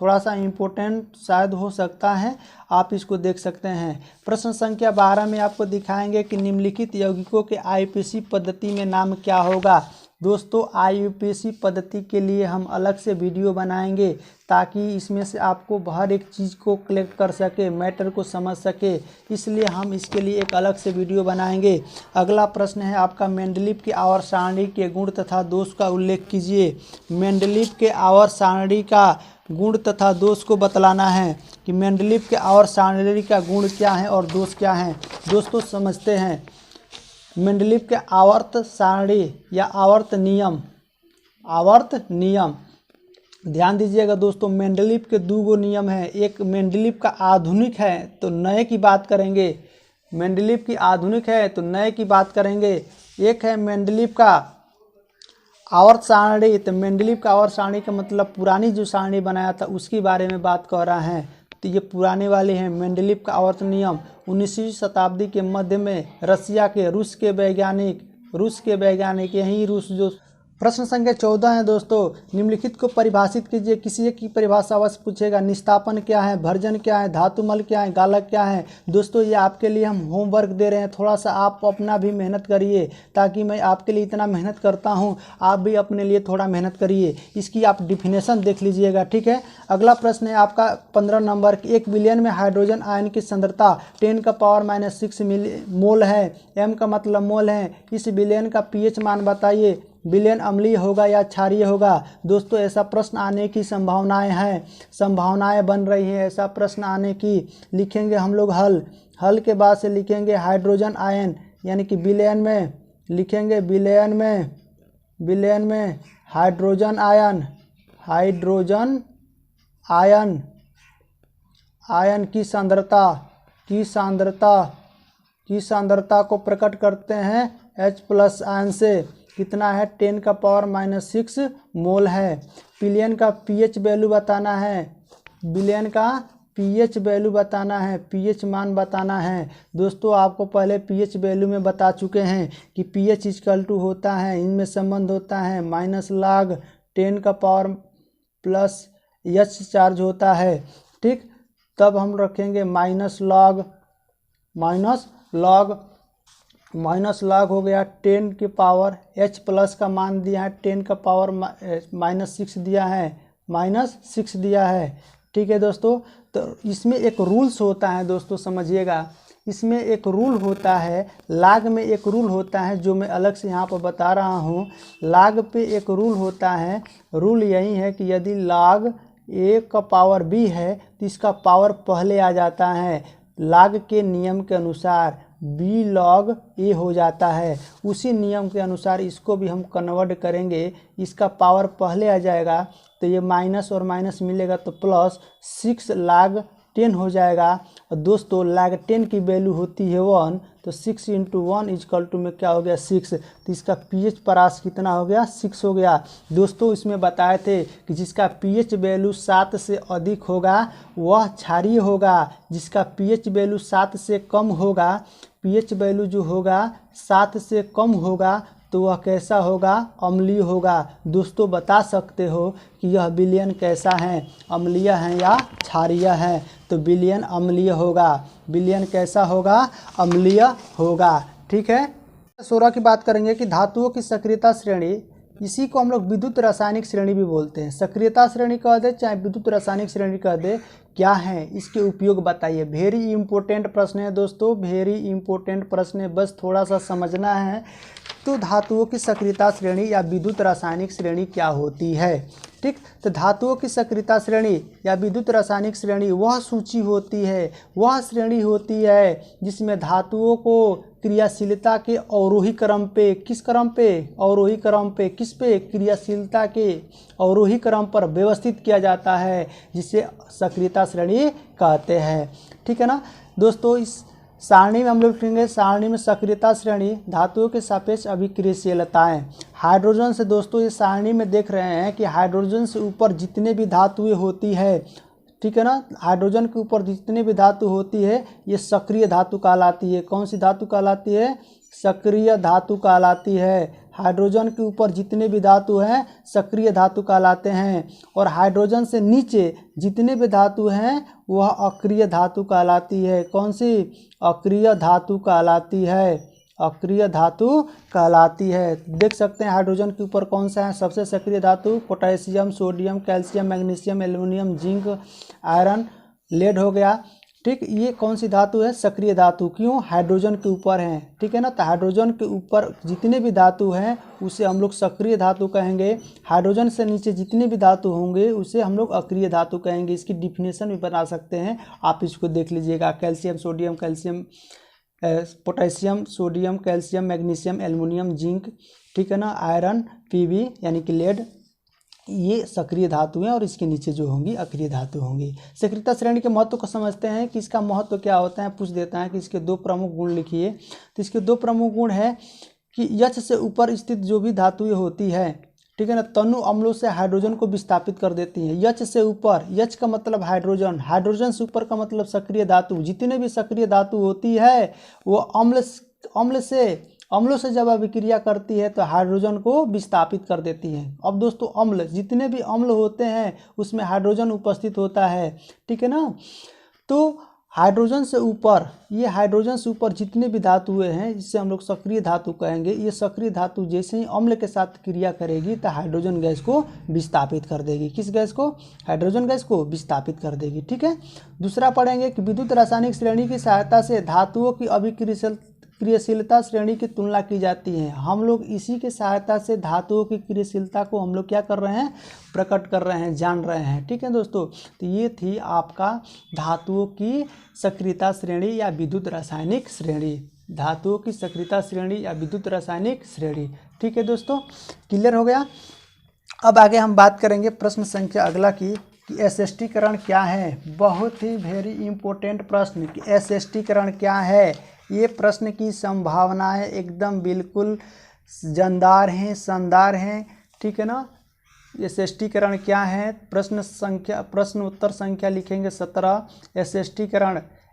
थोड़ा सा इम्पोर्टेंट शायद हो सकता है, आप इसको देख सकते हैं। प्रश्न संख्या 12 में आपको दिखाएंगे कि निम्नलिखित यौगिकों के आईयूपीएसी पद्धति में नाम क्या होगा। दोस्तों आईयूपीएसी पद्धति के लिए हम अलग से वीडियो बनाएंगे ताकि इसमें से आपको हर एक चीज़ को कलेक्ट कर सके, मैटर को समझ सके, इसलिए हम इसके लिए एक अलग से वीडियो बनाएंगे। अगला प्रश्न है आपका, मेंडलीव के आवर्त सारणी के गुण तथा दोष का उल्लेख कीजिए। मेंडलीव के आवर्त सारणी का गुण तथा दोष को बतलाना है कि मेंडलीव के आवर्त सारणी का गुण क्या है और दोष क्या है। दोस्तों समझते हैं मेंडलीव के आवर्त सारणी या आवर्त नियम। आवर्त नियम ध्यान दीजिएगा दोस्तों, मेंडलीव के दो नियम हैं। एक मेंडलीव का आधुनिक है तो नए की बात करेंगे, मेंडलीव की आधुनिक है तो नए की बात करेंगे। एक है मेंडलीव का आवर्त सारणी, तो मेंडलीव का आवर्त सारणी का मतलब पुरानी जो सारणी बनाया था उसके बारे में बात कर रहा है, तो ये पुराने वाले हैं। मेंडलीव का आवर्त नियम 19वीं शताब्दी के मध्य में रसिया के रूस के वैज्ञानिक यही रूस जो। प्रश्न संख्या 14 है दोस्तों, निम्नलिखित को परिभाषित कीजिए। किसी एक की परिभाषा अवश्य पूछेगा। निस्तापन क्या है, भर्जन क्या है, धातुमल क्या है, गालक क्या है। दोस्तों ये आपके लिए हम होमवर्क दे रहे हैं, थोड़ा सा आप अपना भी मेहनत करिए, ताकि मैं आपके लिए इतना मेहनत करता हूं, आप भी अपने लिए थोड़ा मेहनत करिए। इसकी आप डिफिनेशन देख लीजिएगा। ठीक है, अगला प्रश्न है आपका 15 नंबर, 1 बिलियन में हाइड्रोजन आयन की सांद्रता 10⁻⁻6 मोल है। m का मतलब मोल है। इस बिलियन का pH मान बताइए। बिलियन अम्लीय होगा या क्षारीय होगा। दोस्तों ऐसा प्रश्न आने की संभावनाएं हैं, संभावनाएं बन रही हैं ऐसा प्रश्न आने की। लिखेंगे हम लोग हल के बाद से लिखेंगे हाइड्रोजन आयन, यानी कि बिलियन में लिखेंगे, बिलियन में हाइड्रोजन आयन की सांद्रता को प्रकट करते हैं H+ आयन से। कितना है? 10⁻⁻6 मोल है। बिलियन का pH वैल्यू बताना है, बिलियन का pH वैल्यू बताना है, pH मान बताना है। दोस्तों आपको पहले pH वैल्यू में बता चुके हैं कि pH = होता है, इनमें संबंध होता है -log 10⁻+ चार्ज होता है। ठीक, तब हम रखेंगे -log हो गया 10 की पावर, H+ का मान दिया है 10⁻⁻6 दिया है, ठीक है दोस्तों। तो इसमें एक रूल्स होता है दोस्तों, समझिएगा, इसमें एक रूल होता है, लाग में एक रूल होता है जो मैं अलग से यहाँ पर बता रहा हूँ। लाग पे एक रूल होता है, रूल यही है कि यदि log a का पावर b है तो इसका पावर पहले आ जाता है। लाग के नियम के अनुसार b log a हो जाता है, उसी नियम के अनुसार इसको भी हम कन्वर्ट करेंगे, इसका पावर पहले आ जाएगा तो ये माइनस और माइनस मिलेगा तो +6 log 10 हो जाएगा। और दोस्तों log 10 की वैल्यू होती है 1, तो 6 × 1 में क्या हो गया 6, तो इसका pH परास कितना हो गया 6 हो गया। दोस्तों इसमें बताए थे कि जिसका pH वैल्यू 7 से अधिक होगा वह क्षारीय होगा, जिसका pH वैल्यू 7 से कम होगा, pH वैल्यू जो होगा 7 से कम होगा तो वह कैसा होगा, अम्लीय होगा। दोस्तों बता सकते हो कि यह विलयन कैसा है, अम्लीय है या क्षारीय है, तो विलयन अम्लीय होगा। विलयन कैसा होगा, अम्लीय होगा। ठीक है, 16 की बात करेंगे कि धातुओं की सक्रियता श्रेणी, इसी को हम लोग विद्युत रासायनिक श्रेणी भी बोलते हैं। सक्रियता श्रेणी कह दे चाहे विद्युत रासायनिक श्रेणी कह दे, क्या है इसके उपयोग बताइए। वेरी इंपॉर्टेंट प्रश्न है दोस्तों, वेरी इंपॉर्टेंट प्रश्न है, बस थोड़ा सा समझना है। तो धातुओं की सक्रियता श्रेणी या विद्युत रासायनिक श्रेणी क्या होती है। ठीक, तो धातुओं की सक्रियता श्रेणी या विद्युत रासायनिक श्रेणी वह सूची होती है, वह श्रेणी होती है जिसमें धातुओं को क्रियाशीलता के अवरोही क्रम पे, किस क्रम पे, अवरोही क्रम पे, किस पे, क्रियाशीलता के अवरोही क्रम पर व्यवस्थित किया जाता है, जिसे सक्रियता श्रेणी कहते हैं। ठीक है ना दोस्तों। इस सारणी में हम लोग लिखेंगे, सारणी में सक्रियता श्रेणी, धातुओं के सापेक्ष अभिक्रियाशीलताएं। हाइड्रोजन से दोस्तों ये सारणी में देख रहे हैं कि हाइड्रोजन से ऊपर जितने भी धातुएं होती है, ठीक है ना, हाइड्रोजन के ऊपर जितनी भी धातु होती है ये सक्रिय धातु कहलाती है। कौन सी धातु कहलाती है? सक्रिय धातु कहलाती है। हाइड्रोजन के ऊपर जितने भी धातु हैं सक्रिय धातु कहलाते हैं, और हाइड्रोजन से नीचे जितने भी धातु हैं वह अक्रिय धातु कहलाती है। कौन सी? अक्रिय धातु कहलाती है, अक्रिय धातु कहलाती है। देख सकते हैं हाइड्रोजन के ऊपर कौन सा है सबसे सक्रिय धातु? Potassium, sodium, calcium, magnesium, aluminium, zinc, iron, lead हो गया। ठीक, ये कौन सी धातु है? सक्रिय धातु। क्यों? हाइड्रोजन के ऊपर है। ठीक है ना, तो हाइड्रोजन के ऊपर जितने भी धातु हैं उसे हम लोग सक्रिय धातु कहेंगे। हाइड्रोजन से नीचे जितने भी धातु होंगे उसे हम लोग अक्रिय धातु कहेंगे। इसकी डिफिनेशन भी बना सकते हैं, आप इसको देख लीजिएगा। Calcium, sodium, calcium, potassium, sodium, calcium, magnesium, aluminium, zinc, ठीक है ना, आयरन, पीबी यानी कि लेड, ये सक्रिय धातु हैं और इसके नीचे जो होंगी अक्रिय धातु होंगी। सक्रियता श्रेणी के महत्व को समझते हैं कि इसका महत्व क्या होता है। पूछ देता है कि इसके दो प्रमुख गुण लिखिए। तो इसके दो प्रमुख गुण है कि यच से ऊपर स्थित जो भी धातुएं होती है, ठीक है ना, तनु अम्लों से हाइड्रोजन को विस्थापित कर देती हैं। यच से ऊपर, यच का मतलब हाइड्रोजन, हाइड्रोजन से ऊपर का मतलब सक्रिय धातु। जितने भी सक्रिय धातु होती है वो अम्ल से जब अभिक्रिया करती है तो हाइड्रोजन को विस्थापित कर देती है। अब दोस्तों अम्ल, जितने भी अम्ल होते हैं उसमें हाइड्रोजन उपस्थित होता है। ठीक है ना, तो हाइड्रोजन से ऊपर, ये हाइड्रोजन से ऊपर जितने भी धातुएं हैं जिससे हम लोग सक्रिय धातु कहेंगे, ये सक्रिय धातु जैसे ही अम्ल के साथ क्रिया करेगी तो हाइड्रोजन गैस को विस्थापित कर देगी। किस गैस को? हाइड्रोजन गैस को विस्थापित कर देगी। ठीक है, दूसरा पढ़ेंगे कि विद्युत रासायनिक श्रेणी की सहायता से धातुओं की क्रियाशीलता श्रेणी की तुलना की जाती है। हम लोग इसी के सहायता से धातुओं की क्रियाशीलता को हम लोग क्या कर रहे हैं? प्रकट कर रहे हैं, जान रहे हैं। ठीक है दोस्तों, तो ये थी आपका धातुओं की सक्रियता श्रेणी या विद्युत रासायनिक श्रेणी। धातुओं की सक्रियता श्रेणी या विद्युत रासायनिक श्रेणी। ठीक है दोस्तों, क्लियर हो गया। अब आगे हम बात करेंगे प्रश्न संख्या अगला की कि एसएसटीकरण क्या है। बहुत ही वेरी इंपॉर्टेंट प्रश्न कि एसएसटीकरण क्या है। ये प्रश्न की संभावनाएं एकदम बिल्कुल जानदार हैं, शानदार हैं। ठीक है ना, एसएसटीकरण क्या है? प्रश्न उत्तर संख्या लिखेंगे 17।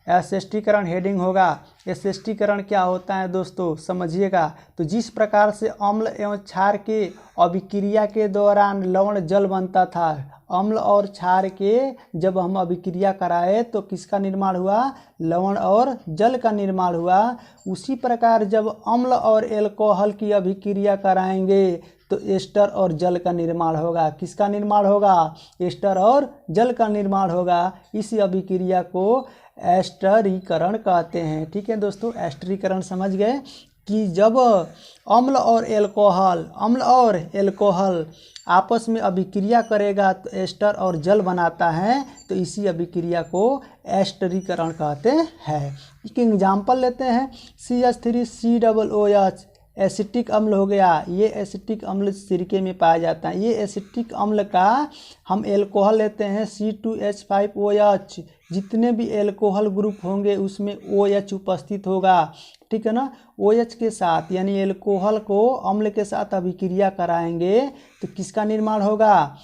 एसएसटीकरण हेडिंग होगा। एसएसटीकरण क्या होता है दोस्तों समझिएगा। तो जिस प्रकार से अम्ल एवं क्षार के अभिक्रिया के दौरान लवण जल बनता था, अम्ल और क्षार के जब हम अभिक्रिया कराए तो किसका निर्माण हुआ? लवण और जल का निर्माण हुआ। उसी प्रकार जब अम्ल और एल्कोहल की अभिक्रिया कराएंगे तो एस्टर और जल का निर्माण होगा। किसका निर्माण होगा? एस्टर और जल का निर्माण होगा। इसी अभिक्रिया को एस्टरीकरण कहते हैं। ठीक है दोस्तों, एस्टरीकरण समझ गए कि जब अम्ल और एल्कोहल आपस में अभिक्रिया करेगा तो एस्टर और जल बनाता है, तो इसी अभिक्रिया को एस्टरीकरण कहते हैं। एक एग्जाम्पल लेते हैं, CH3COOH एसिटिक अम्ल हो गया। ये एसिटिक अम्ल सिरके में पाया जाता है। ये एसिटिक अम्ल का हम एल्कोहल लेते हैं C2H5OH। जितने भी एल्कोहल ग्रुप होंगे उसमें OH उपस्थित होगा। ठीक है ना, OH के साथ यानी एल्कोहल को अम्ल के साथ अभिक्रिया कराएंगे तो किसका निर्माण होगा?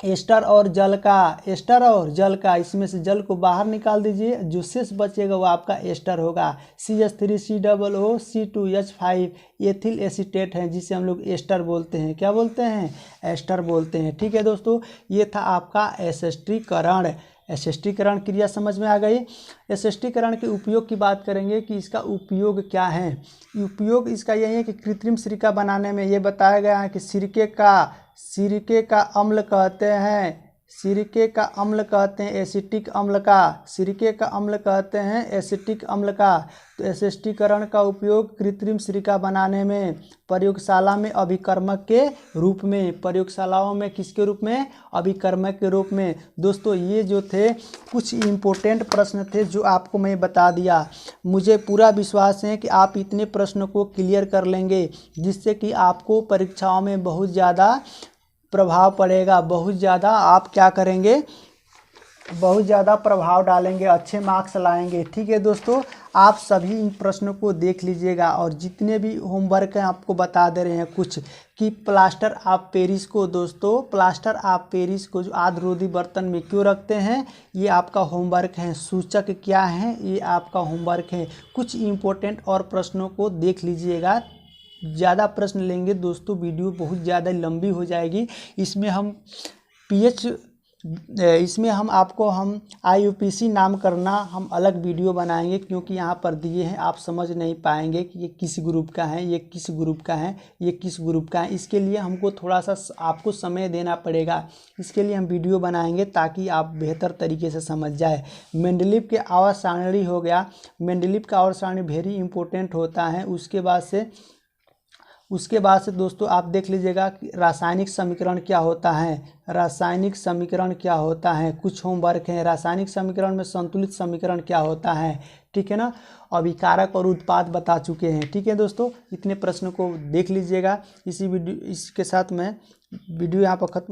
एस्टर और जल का। एस्टर और जल का, इसमें से जल को बाहर निकाल दीजिए, जो शेष बचेगा वो आपका एस्टर होगा। CH3COO C2H5 एथिल एसीटेट है जिसे हम लोग एस्टर बोलते हैं। क्या बोलते हैं? एस्टर बोलते हैं। ठीक है दोस्तों, ये था आपका एसएसटीकरण। एसएसटीकरण क्रिया समझ में आ गई। एसएसटीकरण के उपयोग की बात करेंगे कि इसका उपयोग क्या है। उपयोग इसका यही है कि कृत्रिम सिरका बनाने में ये बताया गया है कि सिरके का अम्ल कहते हैं, सिरके का अम्ल कहते हैं एसिटिक अम्ल का, सिरके का अम्ल कहते हैं एसिटिक अम्ल का। तो एसिटिकरण का उपयोग कृत्रिम सिरका बनाने में, प्रयोगशाला में अभिकर्मक के रूप में, प्रयोगशालाओं में किसके रूप में, अभिकर्मक के रूप में। दोस्तों ये जो थे कुछ इम्पोर्टेंट प्रश्न थे जो आपको मैं बता दिया। मुझे पूरा विश्वास है कि आप इतने प्रश्नों को क्लियर कर लेंगे, जिससे कि आपको परीक्षाओं में बहुत ज़्यादा प्रभाव पड़ेगा, बहुत ज़्यादा आप क्या करेंगे, बहुत ज़्यादा प्रभाव डालेंगे, अच्छे मार्क्स लाएंगे। ठीक है दोस्तों, आप सभी इन प्रश्नों को देख लीजिएगा और जितने भी होमवर्क हैं आपको बता दे रहे हैं कुछ कि प्लास्टर ऑफ पेरिस को, दोस्तों प्लास्टर ऑफ पेरिस को जो आद्ररोधी बर्तन में क्यों रखते हैं, ये आपका होमवर्क है। सूचक क्या है, ये आपका होमवर्क है। कुछ इम्पोर्टेंट और प्रश्नों को देख लीजिएगा, ज़्यादा प्रश्न लेंगे दोस्तों, वीडियो बहुत ज़्यादा लंबी हो जाएगी। इसमें हम आपको IUPAC नाम करना हम अलग वीडियो बनाएंगे, क्योंकि यहाँ पर दिए हैं आप समझ नहीं पाएंगे कि ये किस ग्रुप का है, ये किस ग्रुप का है, ये किस ग्रुप का है। इसके लिए हमको थोड़ा सा आपको समय देना पड़ेगा, इसके लिए हम वीडियो बनाएंगे ताकि आप बेहतर तरीके से समझ जाए। मेंडलीव के आवर्त सारणी हो गया, मेंडलीव का आवर्त सारणी वेरी इंपॉर्टेंट होता है। उसके बाद से दोस्तों आप देख लीजिएगा कि रासायनिक समीकरण क्या होता है, रासायनिक समीकरण क्या होता है, कुछ होमवर्क है। रासायनिक समीकरण में संतुलित समीकरण क्या होता है, ठीक है ना। अभिकारक और उत्पाद बता चुके हैं। ठीक है दोस्तों, इतने प्रश्नों को देख लीजिएगा। इसके साथ मैं वीडियो यहाँ पर खत्म